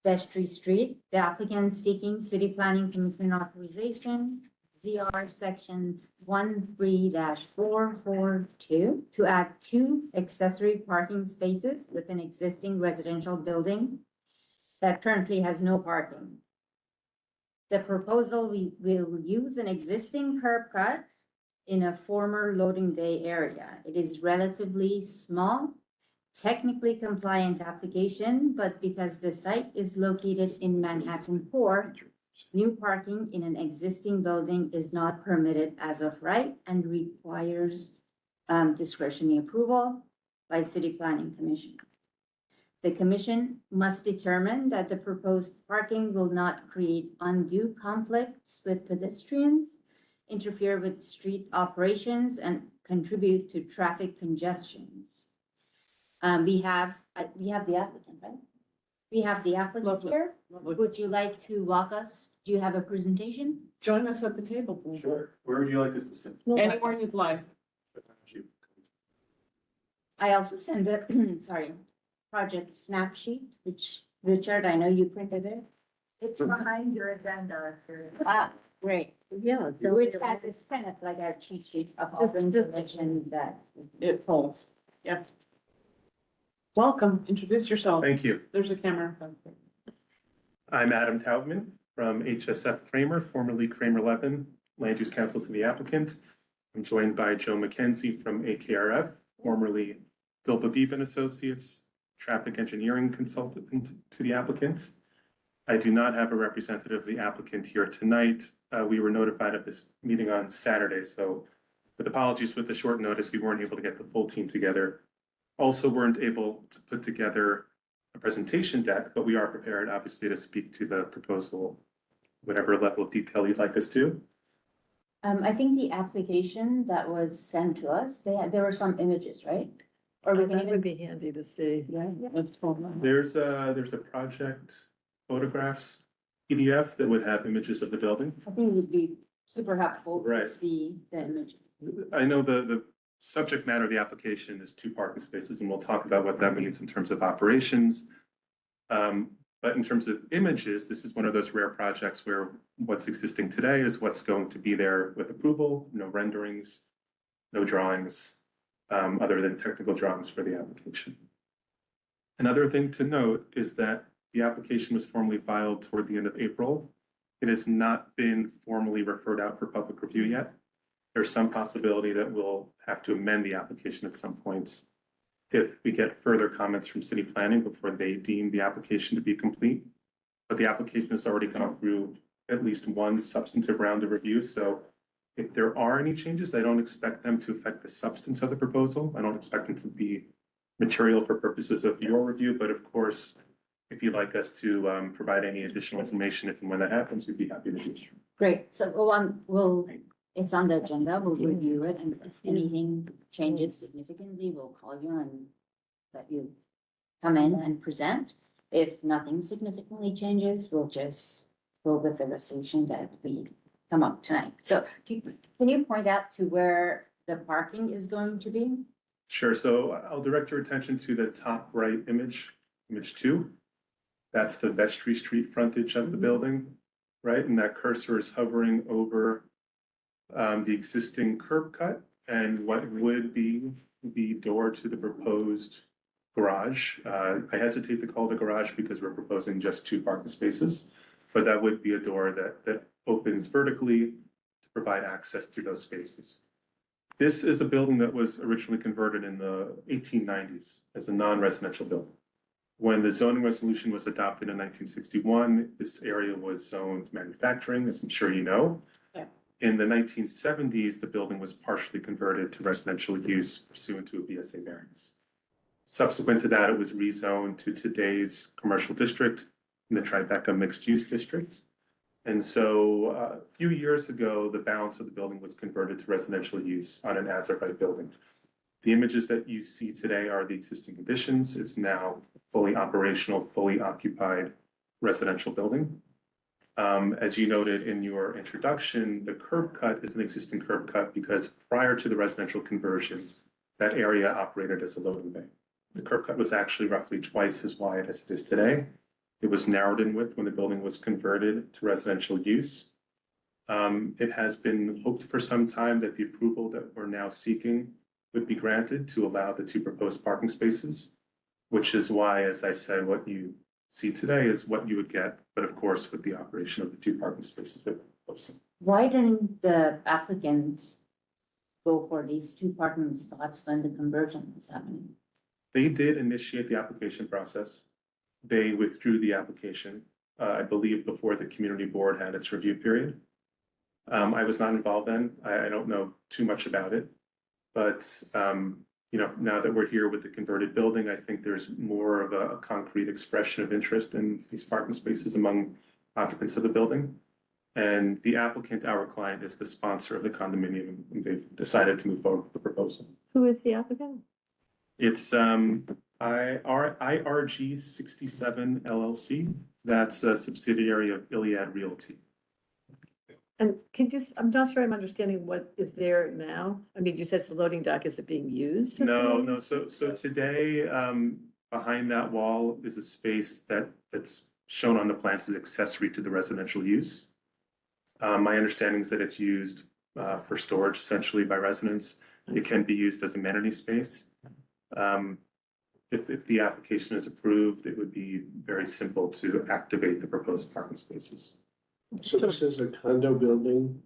Speaker 1: Vestry Street. The applicant seeking city planning commission authorization, ZR section 13-442, to add 2 accessory parking spaces with an existing residential building that currently has no parking. The proposal, we will use an existing curb cut in a former loading bay area. It is relatively small, technically compliant application, but because the site is located in Manhattan core, new parking in an existing building is not permitted as of right and requires discretionary approval by City Planning Commission. The commission must determine that the proposed parking will not create undue conflicts with pedestrians, interfere with street operations, and contribute to traffic congestions. We have the applicant, right? We have the applicant
Speaker 2: Lovely.
Speaker 1: here. Would you like to walk us? Do you have a presentation?
Speaker 2: Join us at the table, please.
Speaker 11: Sure. Where would you like us to sit?
Speaker 2: Anywhere you'd like.
Speaker 1: I also send the, sorry, project snap sheet, which, Richard, I know you printed it.
Speaker 7: It's behind your agenda.
Speaker 1: Ah, great.
Speaker 6: Yeah.
Speaker 1: Which has, it's kind of like our cheat sheet of all the information that.
Speaker 2: It folds. Yep. Welcome, introduce yourself.
Speaker 11: Thank you.
Speaker 2: There's a camera.
Speaker 11: I'm Adam Taubman from HSF Kramer, formerly Kramer Levin, Land Use Counsel to the applicant. I'm joined by Joe McKenzie from AKRF, formerly Bill Babib and Associates, Traffic Engineering Consultant to the applicant. I do not have a representative of the applicant here tonight. We were notified of this meeting on Saturday, so with apologies with the short notice, we weren't able to get the full team together. Also weren't able to put together a presentation deck, but we are prepared, obviously, to speak to the proposal, whatever level of detail you'd like us to.
Speaker 1: I think the application that was sent to us, there were some images, right? Or we can
Speaker 6: That would
Speaker 1: even,
Speaker 6: be handy to see.
Speaker 2: Yeah, let's hold on.
Speaker 11: There's a project photographs PDF that would have images of the building.
Speaker 1: I think it would be super helpful to
Speaker 11: Right.
Speaker 1: see the image.
Speaker 11: I know the subject matter of the application is 2 parking spaces, and we'll talk about what that means in terms of operations. But in terms of images, this is one of those rare projects where what's existing today is what's going to be there with approval, no renderings, no drawings, other than technical drawings for the application. Another thing to note is that the application was formally filed toward the end of April. It has not been formally referred out for public review yet. There's some possibility that we'll have to amend the application at some points if we get further comments from city planning before they deem the application to be complete. But the application has already gone through at least one substantive round of review, so If there are any changes, I don't expect them to affect the substance of the proposal. I don't expect them to be material for purposes of your review, but of course, if you'd like us to provide any additional information, if and when that happens, we'd be happy to do so.
Speaker 1: Great, so it's on the agenda, we'll review it, and if anything changes significantly, we'll call you and let you come in and present. If nothing significantly changes, we'll just go with the resolution that we come up tonight. So can you point out to where the parking is going to be?
Speaker 11: Sure, so I'll direct your attention to the top right image, image 2. That's the Vestry Street frontage of the building, right? And that cursor is hovering over the existing curb cut and what would be the door to the proposed garage. I hesitate to call it a garage because we're proposing just 2 parking spaces, but that would be a door that opens vertically to provide access to those spaces. This is a building that was originally converted in the 1890s as a non-residential building. When the zoning resolution was adopted in 1961, this area was zoned manufacturing, as I'm sure you know.
Speaker 2: Yeah.
Speaker 11: In the 1970s, the building was partially converted to residential use pursuant to a BSA variance. Subsequent to that, it was rezoned to today's commercial district in the Tribeca mixed use district. And so a few years ago, the balance of the building was converted to residential use on an as-of-right building. The images that you see today are the existing conditions. It's now fully operational, fully occupied residential building. As you noted in your introduction, the curb cut is an existing curb cut because prior to the residential conversion, that area operated as a loading bay. The curb cut was actually roughly twice as wide as it is today. It was narrowed in width when the building was converted to residential use. It has been hoped for some time that the approval that we're now seeking would be granted to allow the 2 proposed parking spaces, which is why, as I said, what you see today is what you would get, but of course, with the operation of the 2 parking spaces that we're proposing.
Speaker 1: Why didn't the applicant go for these 2 parking spots when the conversion was happening?
Speaker 11: They did initiate the application process. They withdrew the application, I believe, before the community board had its review period. I was not involved then. I don't know too much about it. But, now that we're here with the converted building, I think there's more of a concrete expression of interest in these parking spaces among occupants of the building. And the applicant, our client, is the sponsor of the condominium, and they've decided to move forward with the proposal.
Speaker 6: Who is the applicant?
Speaker 11: It's IRG 67 LLC. That's a subsidiary of Iliad Realty.
Speaker 6: And I'm not sure I'm understanding what is there now. I mean, you said it's a loading dock. Is it being used?
Speaker 11: No. So today, behind that wall is a space that's shown on the plans as accessory to the residential use. My understanding is that it's used for storage essentially by residents. It can be used as amenity space. If the application is approved, it would be very simple to activate the proposed parking spaces.
Speaker 5: So this is a condo building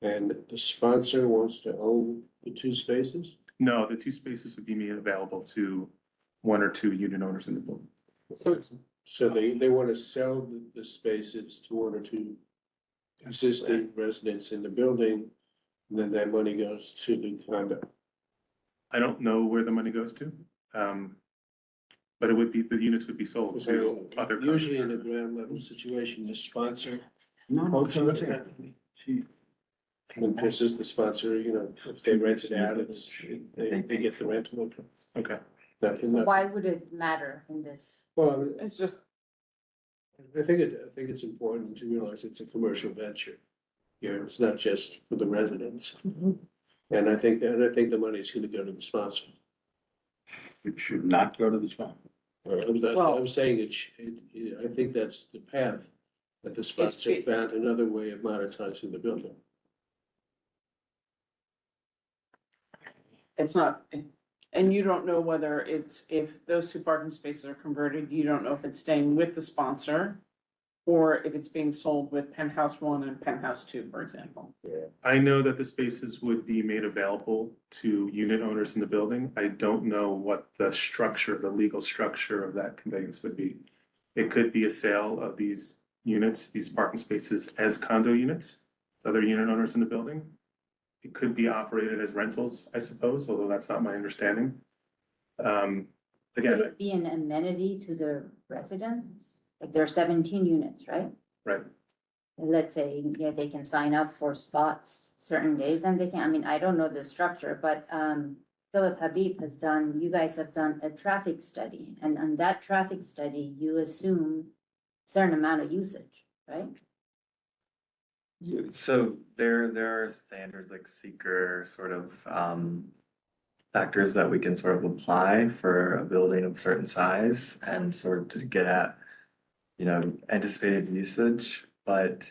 Speaker 5: and the sponsor wants to own the 2 spaces?
Speaker 11: No, the 2 spaces would be made available to 1 or 2 unit owners in the building.
Speaker 5: So they want to sell the spaces to 1 or 2 existing residents in the building, and then that money goes to the condo.
Speaker 11: I don't know where the money goes to. But it would be, the units would be sold to other.
Speaker 5: Usually in a ground level situation, the sponsor.
Speaker 8: No,
Speaker 5: And this is the sponsor, if they rent it out, they get the rental.
Speaker 11: Okay.
Speaker 1: Why would it matter in this?
Speaker 5: Well,
Speaker 2: It's just,
Speaker 5: I think it's important to realize it's a commercial venture. It's not just for the residents. And I think the money's gonna go to the sponsor.
Speaker 8: It should not go to the sponsor.
Speaker 5: I'm saying I think that's the path, that the sponsor found another way of monetizing the building.
Speaker 2: it's not, and you don't know whether if those 2 parking spaces are converted, you don't know if it's staying with the sponsor or if it's being sold with Penthouse 1 and Penthouse 2, for example.
Speaker 11: I know that the spaces would be made available to unit owners in the building. I don't know what the legal structure of that conveyance would be. It could be a sale of these units, these parking spaces as condo units to other unit owners in the building. it could be operated as rentals, I suppose, although that's not my understanding.
Speaker 1: Could
Speaker 11: Again,
Speaker 1: it be an amenity to the residents? Like there are 17 units, right?
Speaker 11: right,
Speaker 1: Let's say, yeah, they can sign up for spots certain days and they can, I mean, I don't know the structure, but, Philip Habib has done, you guys have done a traffic study, and on that traffic study, you assume certain amount of usage, right?
Speaker 12: So there are standards like seeker sort of factors that we can sort of apply for a building of certain size and sort of to get at, you know, anticipated usage, but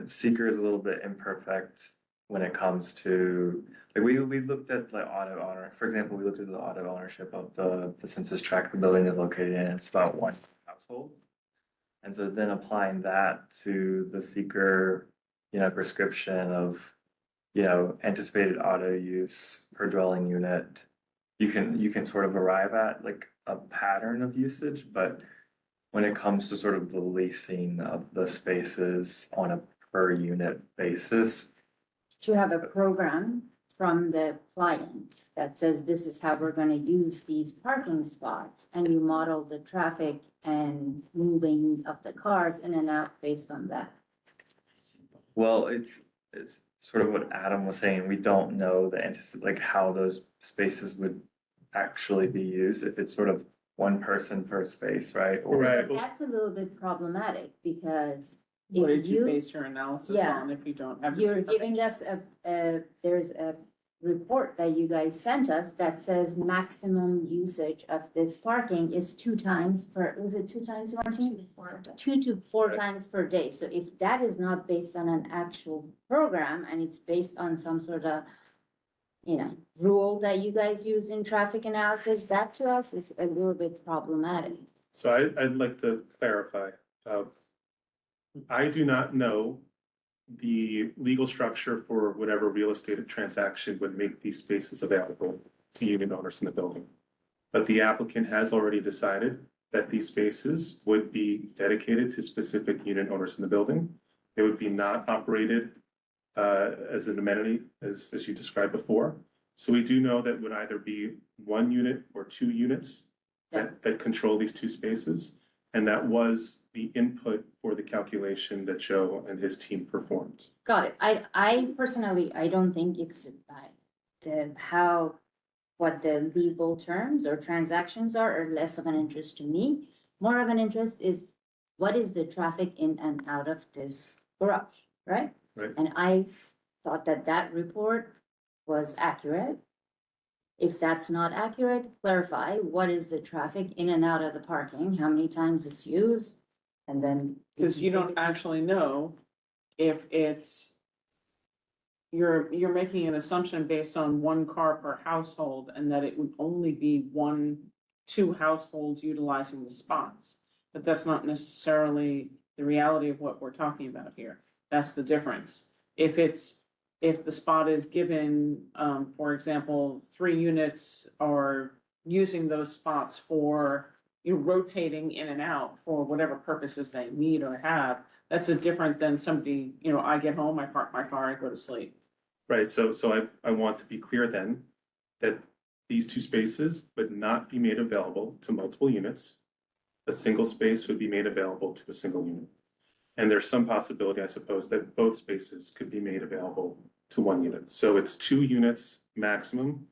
Speaker 12: seeker is a little bit imperfect when it comes to, like, we looked at the auto owner, for example, we looked at the auto ownership of the census tract the building is located in, it's about one household. And so then applying that to the seeker, you know, prescription of, you know, anticipated auto use per dwelling unit, you can sort of arrive at like a pattern of usage, but when it comes to sort of the leasing of the spaces on a per unit basis,
Speaker 1: Do you have a program from the client that says this is how we're gonna use these parking spots? And you model the traffic and moving of the cars in and out based on that?
Speaker 12: well, it's sort of what Adam was saying, we don't know like how those spaces would actually be used, if it's sort of one person per space, right? Or-
Speaker 11: Right.
Speaker 1: That's a little bit problematic because
Speaker 2: What
Speaker 1: if
Speaker 2: did you
Speaker 1: you,
Speaker 2: base your analysis
Speaker 1: Yeah.
Speaker 2: on if you don't have? the
Speaker 1: you're giving
Speaker 2: information?
Speaker 1: us there's a report that you guys sent us that says maximum usage of this parking is 2 times per, was it 2 times, Martin? 2 to 4
Speaker 11: Right.
Speaker 1: times per day. So if that is not based on an actual program and it's based on some sort of, you know, rule that you guys use in traffic analysis, that to us is a little bit problematic.
Speaker 11: so I'd like to clarify. I do not know the legal structure for whatever real estate transaction would make these spaces available to unit owners in the building. But the applicant has already decided that these spaces would be dedicated to specific unit owners in the building. They would be not operated as an amenity, as you described before. So we do know that would either be 1 unit or 2 units that control these 2 spaces. And that was the input for the calculation that Joe and his team performed.
Speaker 1: Got it. I personally, I don't think it's what the legal terms or transactions are less of an interest to me. More of an interest is what is the traffic in and out of this garage, right?
Speaker 11: Right.
Speaker 1: And I thought that report was accurate. If that's not accurate, clarify what is the traffic in and out of the parking, how many times it's used, and then.
Speaker 2: Because you don't actually know if it's, you're making an assumption based on 1 car per household and that it would only be 2 households utilizing the spots. But that's not necessarily the reality of what we're talking about here. That's the difference. If the spot is given, for example, 3 units are using those spots for, rotating in and out for whatever purposes they need or have, that's a different than somebody, I get home, I park my car, I go to sleep.
Speaker 11: Right, so I want to be clear then that these 2 spaces would not be made available to multiple units. A single space would be made available to a single unit. And there's some possibility, I suppose, that both spaces could be made available to 1 unit. So it's 2 units maximum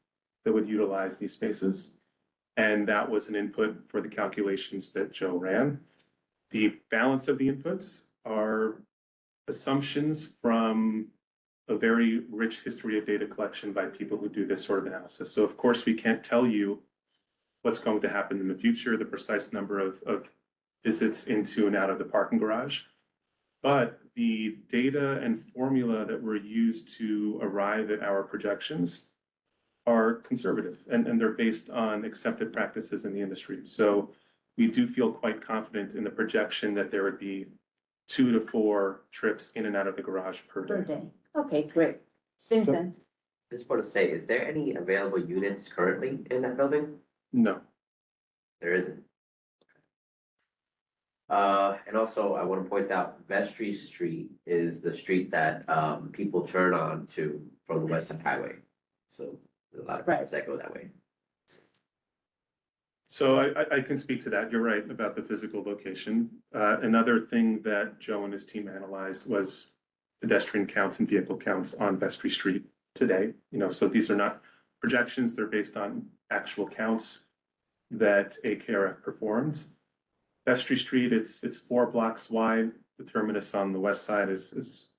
Speaker 11: that would utilize these spaces. And that was an input for the calculations that Joe ran. The balance of the inputs are assumptions from a very rich history of data collection by people who do this sort of analysis. So of course, we can't tell you what's going to happen in the future, the precise number of visits into and out of the parking garage. But the data and formula that were used to arrive at our projections are conservative and they're based on accepted practices in the industry. So we do feel quite confident in the projection that there would be 2 to 4 trips in and out of the garage per
Speaker 1: Per
Speaker 11: day.
Speaker 1: day. Okay, great. Vincent,
Speaker 10: Just want to say, is there any available units currently in that building?
Speaker 11: No.
Speaker 10: There isn't. And also I want to point out Vestry Street is the street that, people turn on to from the West Side Highway. So there's a lot of
Speaker 2: Right.
Speaker 10: cars that go that way.
Speaker 11: So I can speak to that. You're right about the physical location. Another thing that Joe and his team analyzed was pedestrian counts and vehicle counts on Vestry Street today. You know, so these are not projections, they're based on actual counts that AKRF performed. Vestry Street, it's 4 blocks wide. The terminus on the west side is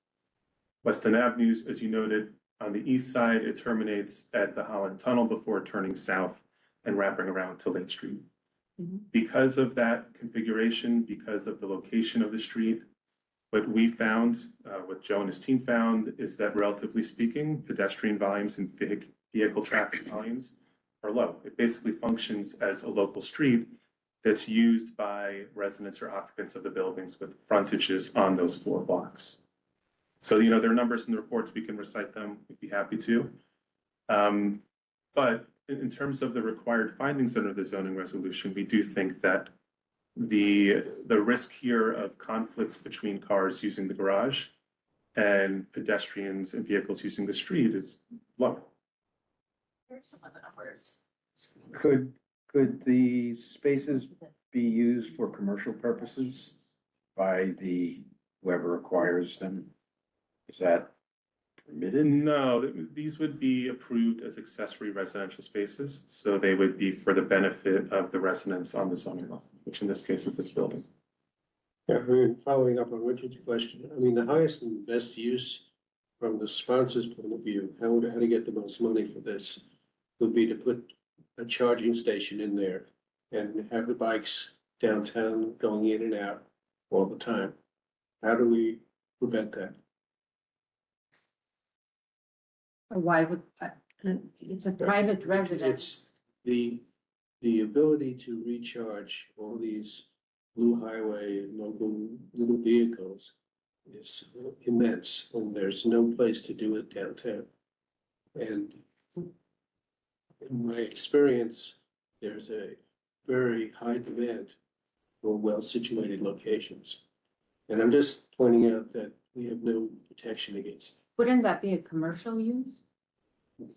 Speaker 11: Weston Avenue, as you noted. On the east side, it terminates at the Holland Tunnel before turning south and wrapping around to Lake Street.
Speaker 2: Mhm.
Speaker 11: Because of that configuration, because of the location of the street, what we found, what Joe and his team found, is that relatively speaking, pedestrian volumes and vehicle traffic volumes are low. It basically functions as a local street that's used by residents or occupants of the buildings with frontages on those 4 blocks. So, you know, there are numbers in the reports, we can recite them, we'd be happy to. But in terms of the required findings under the zoning resolution, we do think that the risk here of conflicts between cars using the garage and pedestrians and vehicles using the street is low.
Speaker 7: Here's some of the numbers.
Speaker 8: Could the spaces be used for commercial purposes by whoever acquires them? Is that permitted?
Speaker 11: No, these would be approved as accessory residential spaces, so they would be for the benefit of the residents on the zoning lot, which in this case is this building.
Speaker 5: Yeah, I mean, following up on Richard's question, I mean, the highest and best use from the sponsor's point of view, how to get the most money for this would be to put a charging station in there and have the bikes downtown going in and out all the time. How do we prevent that?
Speaker 1: Why would, it's a private residence.
Speaker 5: It's the ability to recharge all these blue highway and local little vehicles is immense, and there's no place to do it downtown. And in my experience, there's a very high demand for well-situated locations. And I'm just pointing out that we have no protection against
Speaker 1: Wouldn't that be a commercial use?
Speaker 5: it.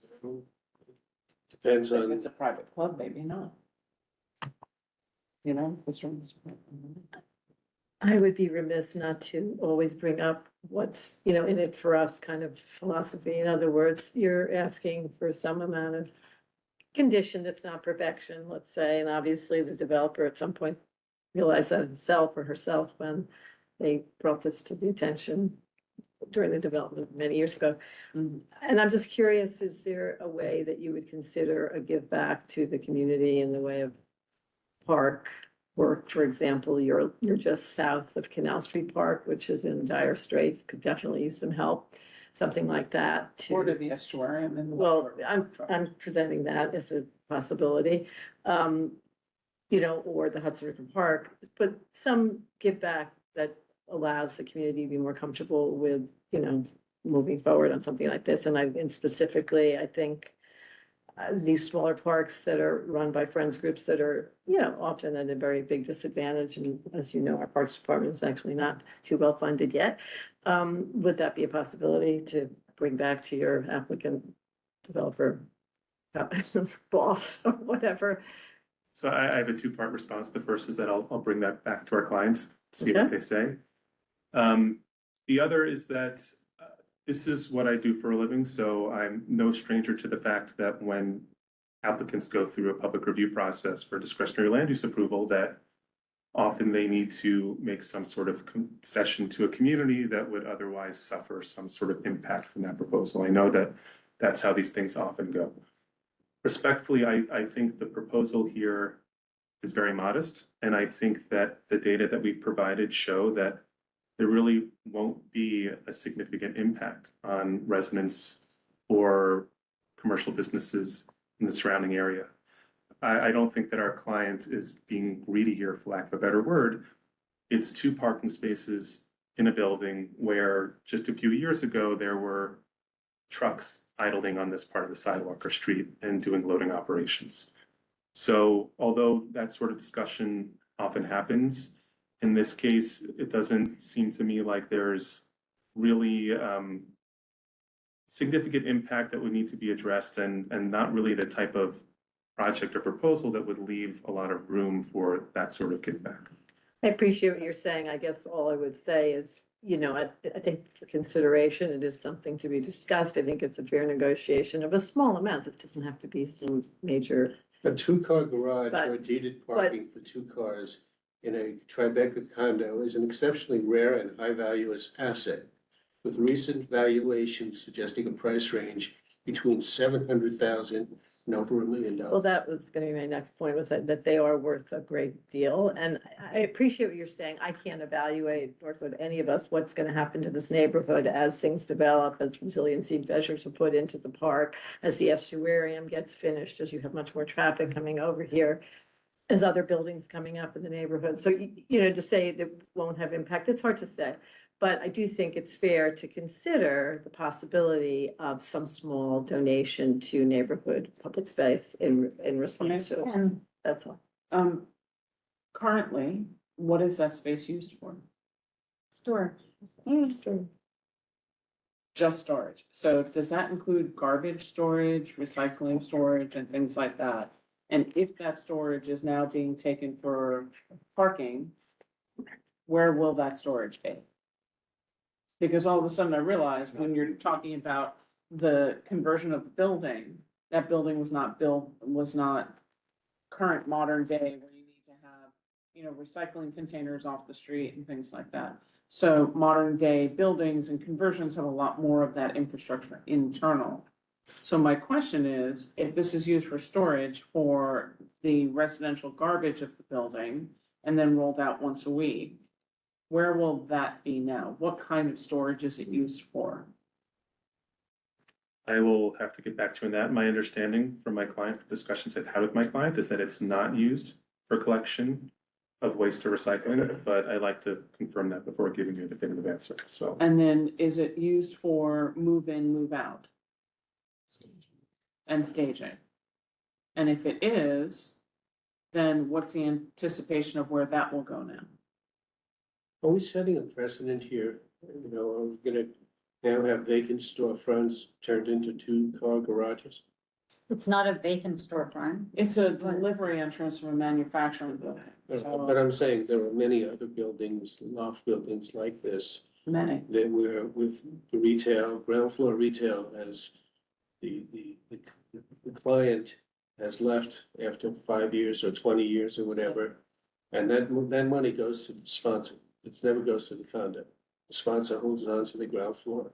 Speaker 5: Depends
Speaker 2: If
Speaker 5: on,
Speaker 2: it's a private club, maybe not. You know, what's wrong?
Speaker 6: I would be remiss not to always bring up what's, you know, in it for us kind of philosophy. In other words, you're asking for some amount of condition that's not perfection, let's say, and obviously the developer at some point realized that himself or herself when they brought this to the attention during the development many years ago.
Speaker 2: Mhm.
Speaker 6: And I'm just curious, is there a way that you would consider a give back to the community in the way of park work? For example, you're just south of Canal Street Park, which is in dire straits, could definitely use some help, something like that to.
Speaker 2: Or to the estuarium and.
Speaker 6: Well, I'm presenting that as a possibility. You know, or the Hudson River Park, but some give back that allows the community to be more comfortable with, you know, moving forward on something like this. And specifically, I think these smaller parks that are run by friends groups that are, you know, often at a very big disadvantage. And as you know, our Parks Department is actually not too well funded yet. Would that be a possibility to bring back to your applicant, developer, boss, or whatever?
Speaker 11: So I have a 2-part response. The first is that I'll bring that back to our clients, see what
Speaker 6: Okay.
Speaker 11: they say. The other is that this is what I do for a living, so I'm no stranger to the fact that when applicants go through a public review process for discretionary land use approval, that often they need to make some sort of concession to a community that would otherwise suffer some sort of impact from that proposal. I know that that's how these things often go. Respectfully, I think the proposal here is very modest, and I think that the data that we've provided show that there really won't be a significant impact on residents or commercial businesses in the surrounding area. I don't think that our client is being greedy here, for lack of a better word. It's 2 parking spaces in a building where just a few years ago, there were trucks idling on this part of the sidewalk or street and doing loading operations. So although that sort of discussion often happens, In this case, it doesn't seem to me like there's really significant impact that would need to be addressed and not really the type of project or proposal that would leave a lot of room for that sort of kickback.
Speaker 6: I appreciate what you're saying. I guess all I would say is, I think for consideration, it is something to be discussed. I think it's a fair negotiation of a small amount. This doesn't have to be some major.
Speaker 5: A two-car garage
Speaker 6: But-
Speaker 5: or deeded parking for two cars in a Tribeca condo is an exceptionally rare and high-value asset, with recent valuations suggesting a price range between 700,000 and over $1 million.
Speaker 6: Well, that was gonna be my next point, was that they are worth a great deal, and I appreciate what you're saying. I can't evaluate, nor could any of us, what's gonna happen to this neighborhood as things develop, as resiliency measures are put into the park, as the estuarium gets finished, as you have much more traffic coming over here, as other buildings coming up in the neighborhood. So, to say that won't have impact, it's hard to say. But I do think it's fair to consider the possibility of some small donation to neighborhood public space in response to it.
Speaker 1: And
Speaker 6: That's all.
Speaker 2: Currently, what is that space used for?
Speaker 1: storage.
Speaker 2: Just storage. So does that include garbage storage, recycling storage, and things like that? And if that storage is now being taken for parking, where will that storage be? Because all of a sudden I realized when you're talking about the conversion of the building, that building was not built, was not current modern day where you need to have, recycling containers off the street and things like that. So modern day buildings and conversions have a lot more of that infrastructure internal. So my question is, if this is used for storage for the residential garbage of the building and then rolled out once a week, where will that be now? What kind of storage is it used for?
Speaker 11: I will have to get back to you on that. My understanding from my client, for discussions I've had with my client, is that it's not used for collection of waste or recycling, but I'd like to confirm that before giving you a definitive answer, so.
Speaker 2: And then is it used for move in, move out? And staging? And if it is, then what's the anticipation of where that will go now?
Speaker 5: Are we setting a precedent here? Are we gonna now have vacant storefronts turned into two-car garages?
Speaker 1: It's not a vacant storefront.
Speaker 2: It's a delivery entrance from a manufacturing building,
Speaker 5: But
Speaker 2: so
Speaker 5: I'm saying there are many other buildings, loft buildings like this,
Speaker 2: many.
Speaker 5: that were with the retail, ground floor retail as the client has left after 5 years or 20 years or whatever. And that money goes to the sponsor. It never goes to the condo. The sponsor holds on to the ground floor.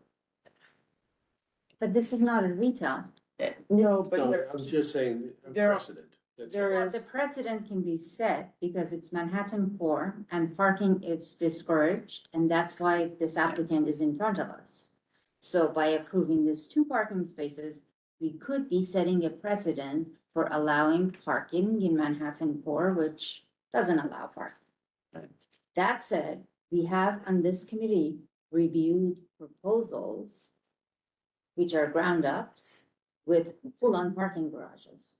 Speaker 1: But this is not a retail.
Speaker 2: No,
Speaker 1: This-
Speaker 2: but
Speaker 5: No,
Speaker 2: there,
Speaker 5: I'm just saying a
Speaker 2: there are-
Speaker 5: precedent. That's
Speaker 2: there
Speaker 1: Well,
Speaker 2: is,
Speaker 1: the precedent can be set because it's Manhattan core and parking is discouraged, and that's why this applicant is in front of us. So by approving these 2 parking spaces, we could be setting a precedent for allowing parking in Manhattan core, which doesn't allow parking.
Speaker 2: Right.
Speaker 1: That said, we have on this committee reviewed proposals, which are ground ups with full-on parking garages.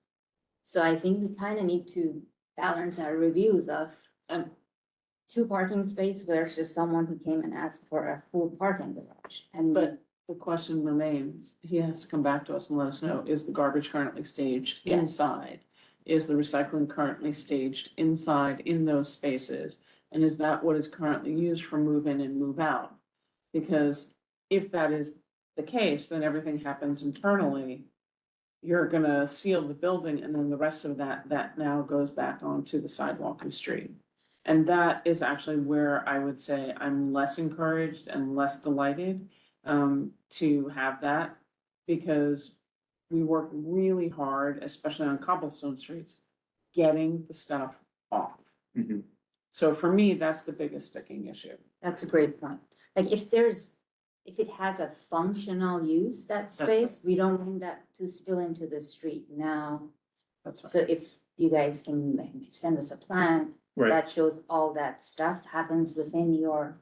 Speaker 1: So I think we kind of need to balance our reviews of
Speaker 2: and
Speaker 1: 2 parking space versus someone who came and asked for a full parking garage. And
Speaker 2: but the question remains, he has to come back to us and let us know, is the garbage currently staged
Speaker 1: Yes.
Speaker 2: inside? Is the recycling currently staged inside in those spaces? And is that what is currently used for move in and move out? Because if that is the case, then everything happens internally. You're gonna seal the building and then the rest of that now goes back onto the sidewalk and street. And that is actually where I would say I'm less encouraged and less delighted to have that. Because we work really hard, especially on cobblestone streets, getting the stuff off.
Speaker 11: Mhm.
Speaker 2: So for me, that's the biggest sticking issue.
Speaker 1: that's a great point. Like if it has a functional use, that
Speaker 2: That's
Speaker 1: space, we don't want that to spill into the street now.
Speaker 2: That's fine.
Speaker 1: So if you guys can maybe send us a plan
Speaker 11: Right,
Speaker 1: that shows all that stuff happens within your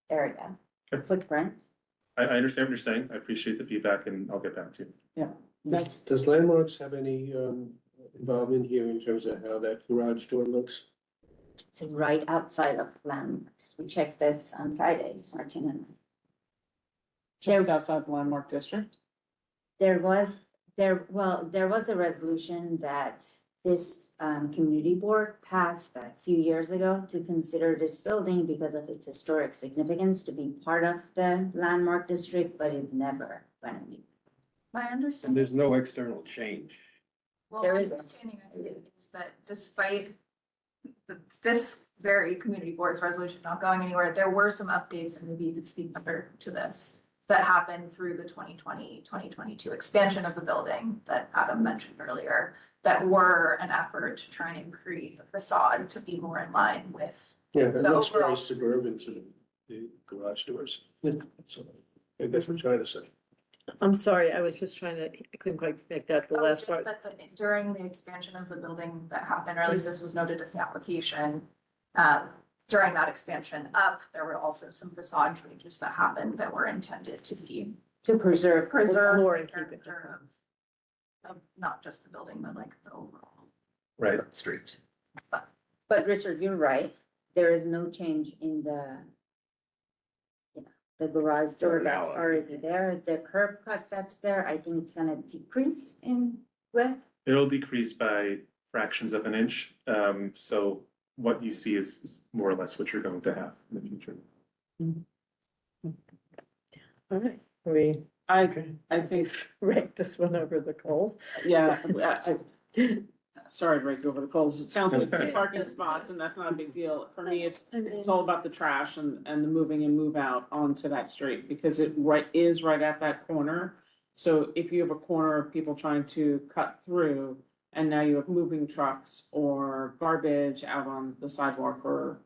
Speaker 1: area,
Speaker 11: Okay.
Speaker 1: footprint.
Speaker 11: I understand what you're saying. I appreciate the feedback and I'll get back to you.
Speaker 2: That's,
Speaker 5: Does Landmarks have any involvement here in terms of how that garage door looks?
Speaker 1: It's right outside of landmarks. We checked this on Friday, Martin and I.
Speaker 2: Just outside the landmark district.
Speaker 1: There was a resolution that this community board passed a few years ago to consider this building because of its historic significance to be part of the landmark district, but it never went anywhere.
Speaker 7: My
Speaker 8: And
Speaker 7: understanding,
Speaker 8: there's no external change.
Speaker 7: well,
Speaker 1: there
Speaker 7: my
Speaker 1: is a-
Speaker 7: understanding is that despite this very community board's resolution not going anywhere, there were some updates, and maybe you could speak better to this, that happened through the 2022 expansion of the building that Adam mentioned earlier, that were an effort to try and create the facade to be more in line with.
Speaker 5: Yeah, it
Speaker 7: The
Speaker 5: looks very
Speaker 7: overall-
Speaker 5: suburban to the garage doors. That's all. I guess what I'm trying to say.
Speaker 6: I'm sorry, I was just trying to, I couldn't quite make that the
Speaker 7: Oh,
Speaker 6: last
Speaker 7: just
Speaker 6: part.
Speaker 7: that during the expansion of the building that happened, or at least this was noted in the application, during that expansion up, there were also some facade changes that happened that were intended to be
Speaker 1: To preserve.
Speaker 7: preserve
Speaker 6: floor
Speaker 7: the
Speaker 6: and keep it.
Speaker 7: character of not just the building, but like the overall
Speaker 11: Right.
Speaker 7: street.
Speaker 1: But Richard, you're right. There is no change in the the garage door that's
Speaker 8: Reality.
Speaker 1: already there, the curb cut that's there. I think it's gonna decrease in width.
Speaker 11: It'll decrease by fractions of an inch. So what you see is more or less what you're going to have in the future.
Speaker 6: All right, we
Speaker 2: I think,
Speaker 6: rank this one over the coals.
Speaker 2: yeah, sorry to break over the coals. It sounds like parking spots and that's not a big deal. For me, it's all about the trash and the moving and move out onto that street because it is right at that corner. So if you have a corner of people trying to cut through and now you have moving trucks or garbage out on the sidewalk or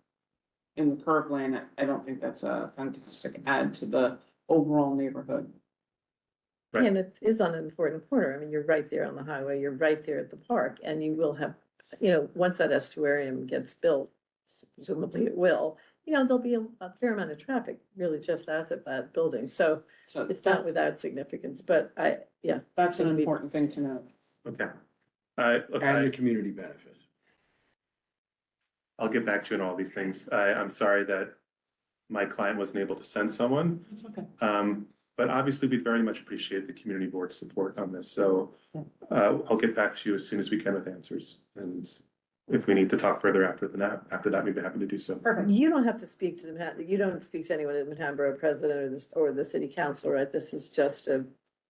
Speaker 2: in the curb lane, I don't think that's a fantastic add to the overall neighborhood.
Speaker 11: Right.
Speaker 6: And it is on an important corner. I mean, you're right there on the highway, you're right there at the park, and you will have, once that estuarium gets built, presumably it will, there'll be a fair amount of traffic really just out of that building. So
Speaker 2: So
Speaker 6: it's not without significance, but
Speaker 2: that's an important thing to note.
Speaker 11: Okay. Look,
Speaker 8: And the community benefit.
Speaker 11: I'll get back to you on all these things. I'm sorry that my client wasn't able to send someone.
Speaker 2: It's okay.
Speaker 11: But obviously, we'd very much appreciate the community board's support on this. So I'll get back to you as soon as we can with answers. And if we need to talk further after that, we'd be happy to do so.
Speaker 2: Perfect.
Speaker 6: you don't have to speak to you don't speak to anyone at the Manhattan Borough President or the city council, right? This is just a,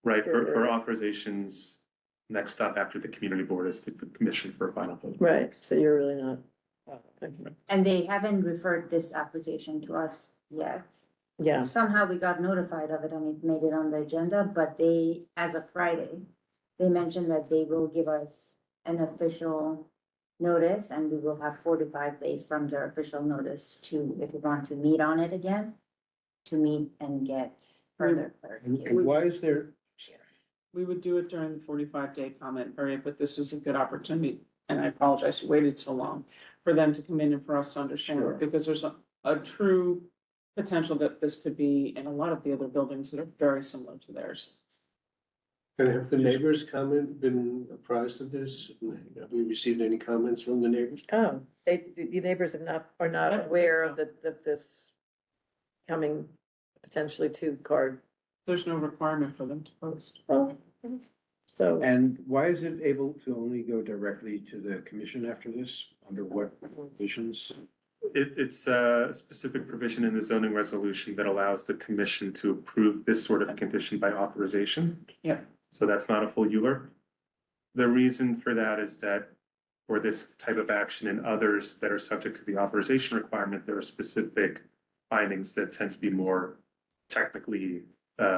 Speaker 11: Right, for authorizations, next stop after the community board is the commission for a final vote.
Speaker 6: right, so you're really not.
Speaker 1: And they haven't referred this application to us yet.
Speaker 6: Yeah,
Speaker 1: Somehow we got notified of it and it made it on the agenda, but they, as of Friday, they mentioned that they will give us an official notice and we will have 45 days from their official notice to, if we want to meet on it again, to meet and get further clarification.
Speaker 8: And why is there,
Speaker 2: We would do it during the 45-day comment period, but this was a good opportunity, and I apologize, we waited so long for them to come in and for us to understand
Speaker 8: Sure.
Speaker 2: it, because there's a true potential that this could be in a lot of the other buildings that are very similar to theirs.
Speaker 5: And have the neighbors been apprised of this? Have we received any comments from the neighbors?
Speaker 6: the neighbors are not aware of this coming potentially to card.
Speaker 2: There's no requirement for them to post.
Speaker 6: So.
Speaker 8: and why is it able to only go directly to the commission after this? Under what conditions?
Speaker 11: It's a specific provision in the zoning resolution that allows the commission to approve this sort of condition by authorization.
Speaker 2: Yep.
Speaker 11: So that's not a full ULURP. The reason for that is that for this type of action and others that are subject to the authorization requirement, there are specific findings that tend to be more technically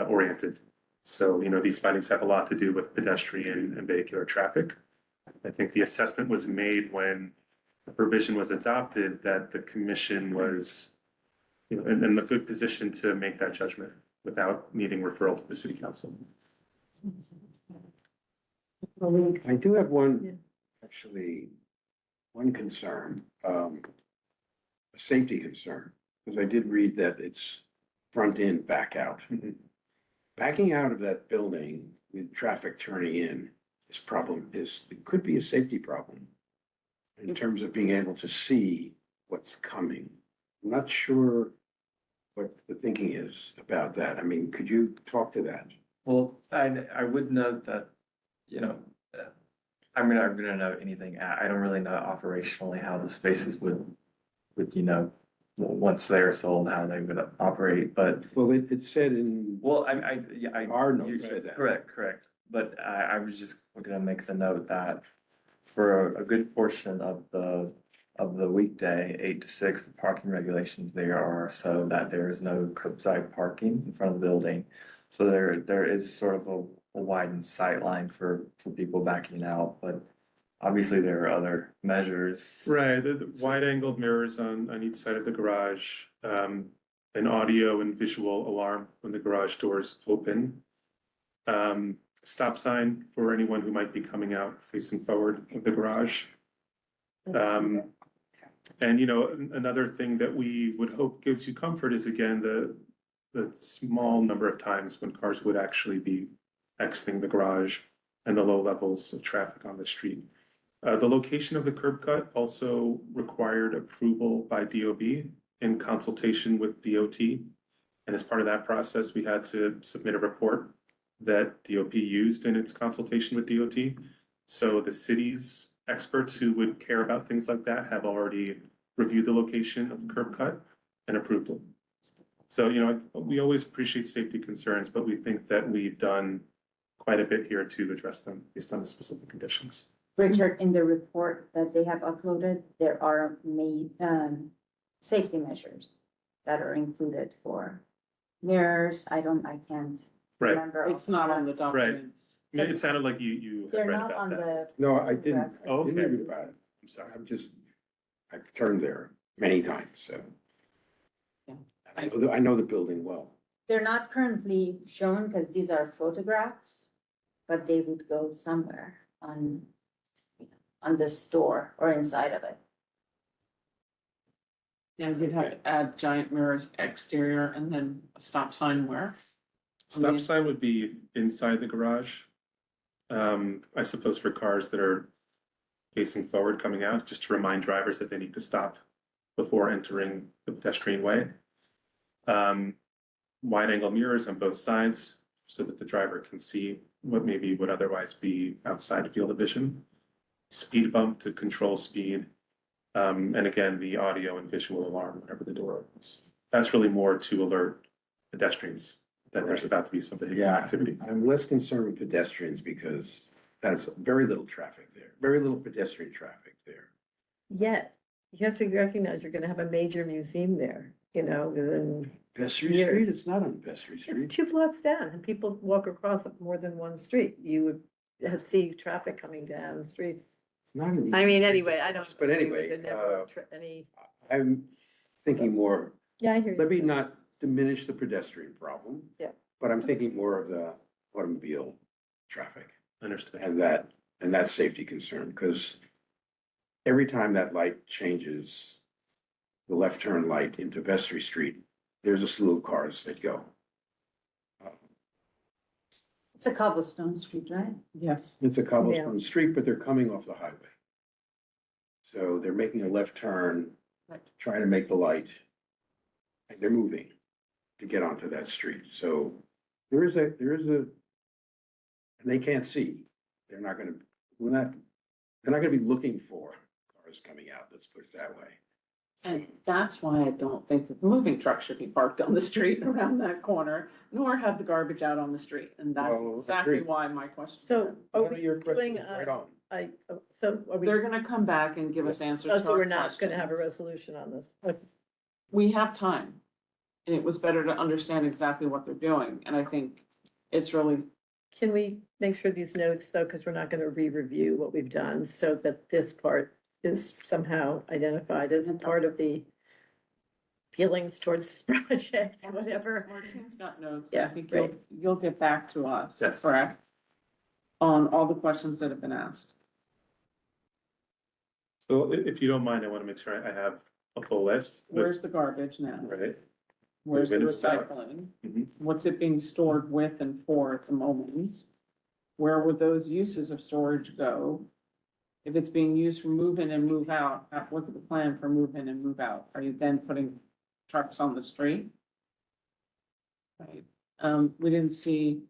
Speaker 11: oriented. So, these findings have a lot to do with pedestrian and vehicular traffic. I think the assessment was made when the provision was adopted that the commission was, in a good position to make that judgment without needing referral to the city council.
Speaker 8: I do have one, actually, one concern, a safety concern, because I did read that it's front in, back out. Backing out of that building with traffic turning in, it could be a safety problem in terms of being able to see what's coming. I'm not sure what the thinking is about that. I mean, could you talk to that?
Speaker 12: Well, I would note that, you know, I'm not gonna know anything, I don't really know operationally how the spaces would, you know, once they're sold, how they would operate, but,
Speaker 8: Well, it said in,
Speaker 12: well, yeah,
Speaker 8: our notes
Speaker 12: you-
Speaker 8: said that.
Speaker 12: Correct, but I was just gonna make the note that for a good portion of the weekday, 8 to 6, the parking regulations there are so that there is no curbside parking in front of the building. So there is sort of a widened sight line for people backing out, but obviously there are other measures.
Speaker 11: Right, the wide angled mirrors on each side of the garage, an audio and visual alarm when the garage doors open. Stop sign for anyone who might be coming out facing forward of the garage. And you know, another thing that we would hope gives you comfort is again, the small number of times when cars would actually be exiting the garage and the low levels of traffic on the street. The location of the curb cut also required approval by DOB in consultation with DOT. And as part of that process, we had to submit a report that DOP used in its consultation with DOT. So the city's experts who would care about things like that have already reviewed the location of the curb cut and approved it. So, you know, we always appreciate safety concerns, but we think that we've done quite a bit here to address them based on the specific conditions.
Speaker 1: Richard, in the report that they have uploaded, there are safety measures that are included for mirrors. I can't
Speaker 11: Right.
Speaker 1: remember.
Speaker 2: It's not on the documents.
Speaker 11: It sounded like you had
Speaker 1: They're
Speaker 11: read
Speaker 1: not
Speaker 11: about
Speaker 1: on
Speaker 11: that.
Speaker 1: the.
Speaker 8: No, I didn't.
Speaker 11: Oh,
Speaker 8: Didn't
Speaker 11: okay.
Speaker 8: read about it.
Speaker 11: I'm sorry.
Speaker 8: I've turned there many times, so.
Speaker 2: Yeah.
Speaker 8: I know the building well.
Speaker 1: They're not currently shown because these are photographs, but they would go somewhere on, on the store or inside of it.
Speaker 2: Yeah, you'd have to add giant mirrors exterior and then a stop sign where?
Speaker 11: Stop sign would be inside the garage. I suppose for cars that are facing forward coming out, just to remind drivers that they need to stop before entering the pedestrian way. Wide angle mirrors on both sides so that the driver can see what maybe would otherwise be outside of field of vision. Speed bump to control speed. And again, the audio and visual alarm whenever the door opens. That's really more to alert pedestrians that there's about to be some vehicular
Speaker 8: Yeah,
Speaker 11: activity.
Speaker 8: I'm less concerned with pedestrians because that's very little traffic there, very little pedestrian traffic there.
Speaker 6: Yet, you have to recognize you're gonna have a major museum there, you know, within,
Speaker 8: Vestry
Speaker 6: Years.
Speaker 8: Street, it's not on Vestry
Speaker 6: it's
Speaker 8: Street.
Speaker 6: 2 blocks down and people walk across more than one street. You would see traffic coming down the streets.
Speaker 8: Not in.
Speaker 6: I mean, anyway, I don't.
Speaker 8: But
Speaker 6: agree with
Speaker 8: anyway,
Speaker 6: the never any,
Speaker 8: I'm thinking more,
Speaker 6: yeah, I hear you.
Speaker 8: let me not diminish the pedestrian problem.
Speaker 6: Yeah.
Speaker 8: But I'm thinking more of the automobile traffic
Speaker 11: Understood.
Speaker 8: and that safety concern, because every time that light changes, the left turn light into Vestry Street, there's a slew of cars that go.
Speaker 1: It's a cobblestone street, right?
Speaker 2: Yes.
Speaker 8: It's a cobblestone street, but they're coming off the highway. So they're making a left turn,
Speaker 2: Right.
Speaker 8: trying to make the light. And they're moving to get onto that street. So there is a, and they can't see. They're not gonna be looking for cars coming out, let's put it that way.
Speaker 2: And that's why I don't think that the moving truck should be parked on the street around that corner, nor have the garbage out on the street. And that's
Speaker 8: Well,
Speaker 2: exactly
Speaker 8: agreed.
Speaker 2: why my question.
Speaker 6: So are
Speaker 8: One of
Speaker 6: we
Speaker 8: your questions
Speaker 6: doing,
Speaker 8: is right on.
Speaker 6: so are we,
Speaker 2: They're gonna come back and give us answers
Speaker 6: oh,
Speaker 2: to
Speaker 6: so
Speaker 2: our
Speaker 6: we're not gonna have a
Speaker 2: questions.
Speaker 6: resolution on this? Okay.
Speaker 2: We have time. And it was better to understand exactly what they're doing. And I think it's really,
Speaker 6: Can we make sure these notes though, because we're not gonna re-review what we've done, so that this part is somehow identified as a part of the feelings towards this project, whatever.
Speaker 2: Martine's got notes. I
Speaker 6: Yeah,
Speaker 2: think
Speaker 6: great.
Speaker 2: you'll get back to us,
Speaker 11: Yes.
Speaker 2: correct? On all the questions that have been asked.
Speaker 11: So if you don't mind, I want to make sure I have a full list.
Speaker 2: Where's the garbage now?
Speaker 11: Right,
Speaker 2: Where's the
Speaker 11: Where is that?
Speaker 2: recycling?
Speaker 11: Mhm.
Speaker 2: What's it being stored with and for at the moment? Where would those uses of storage go? if it's being used for move in and move out, what's the plan for move in and move out? Are you then putting trucks on the street? Right, we didn't see,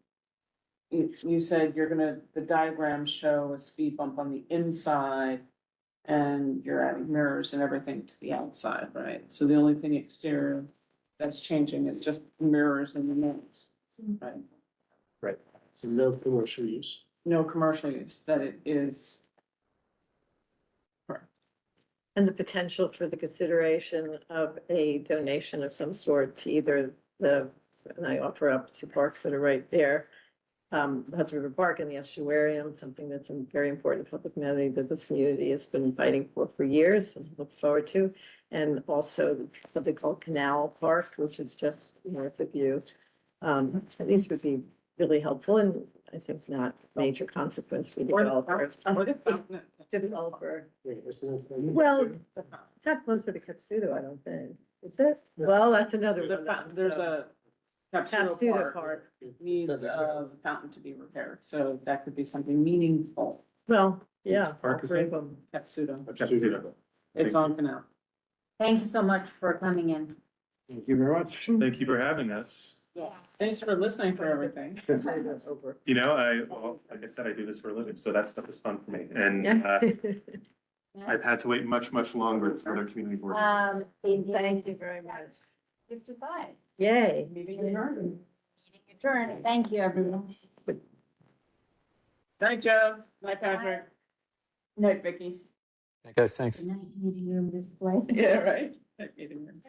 Speaker 2: you said you're gonna, the diagrams show a speed bump on the inside and you're adding mirrors and everything to the outside, right? So the only thing exterior that's changing is just mirrors and the notes, right?
Speaker 5: No commercial use.
Speaker 2: No commercial use, that it is.
Speaker 6: And the potential for the consideration of a donation of some sort to either and I offer up two parks that are right there. The Hudson River Park and the estuarium, something that's a very important public amenity that this community has been fighting for years and looks forward to. And also something called Canal Park, which is just north of you. These would be really helpful and I think not major consequence for developer. Developer. Well, it's not closer to Katsudo, I don't think. Is it? Well, that's another one.
Speaker 2: There's a
Speaker 6: Katsudo
Speaker 2: Capsudo
Speaker 6: Park.
Speaker 2: Park needs a fountain to be repaired, so that could be something meaningful.
Speaker 6: Well, yeah.
Speaker 12: Which park is
Speaker 6: all three
Speaker 12: it?
Speaker 6: of them.
Speaker 2: Capsudo, it's on Canal.
Speaker 1: Thank you so much for coming in.
Speaker 8: Thank you very much.
Speaker 11: Thank you for having us.
Speaker 1: Yes.
Speaker 2: Thanks for listening for everything.
Speaker 6: Over.
Speaker 11: You know, well, like I said, I do this for a living, so that stuff is fun for me. And
Speaker 6: Yeah.
Speaker 11: I've had to wait much, much longer for other community board.
Speaker 6: Thank you very much.
Speaker 1: 55.
Speaker 6: Yay.
Speaker 2: Meeting adjourned.
Speaker 1: Meeting adjourned. Thank you, everyone.
Speaker 2: Night, Joe. Night, Patrick. Night, Vicky.
Speaker 3: Guys, thanks.
Speaker 1: Good night, meeting room display.
Speaker 2: Yeah, right. Night, meeting room.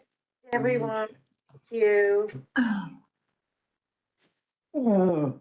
Speaker 9: Everyone, thank you.
Speaker 8: Oh.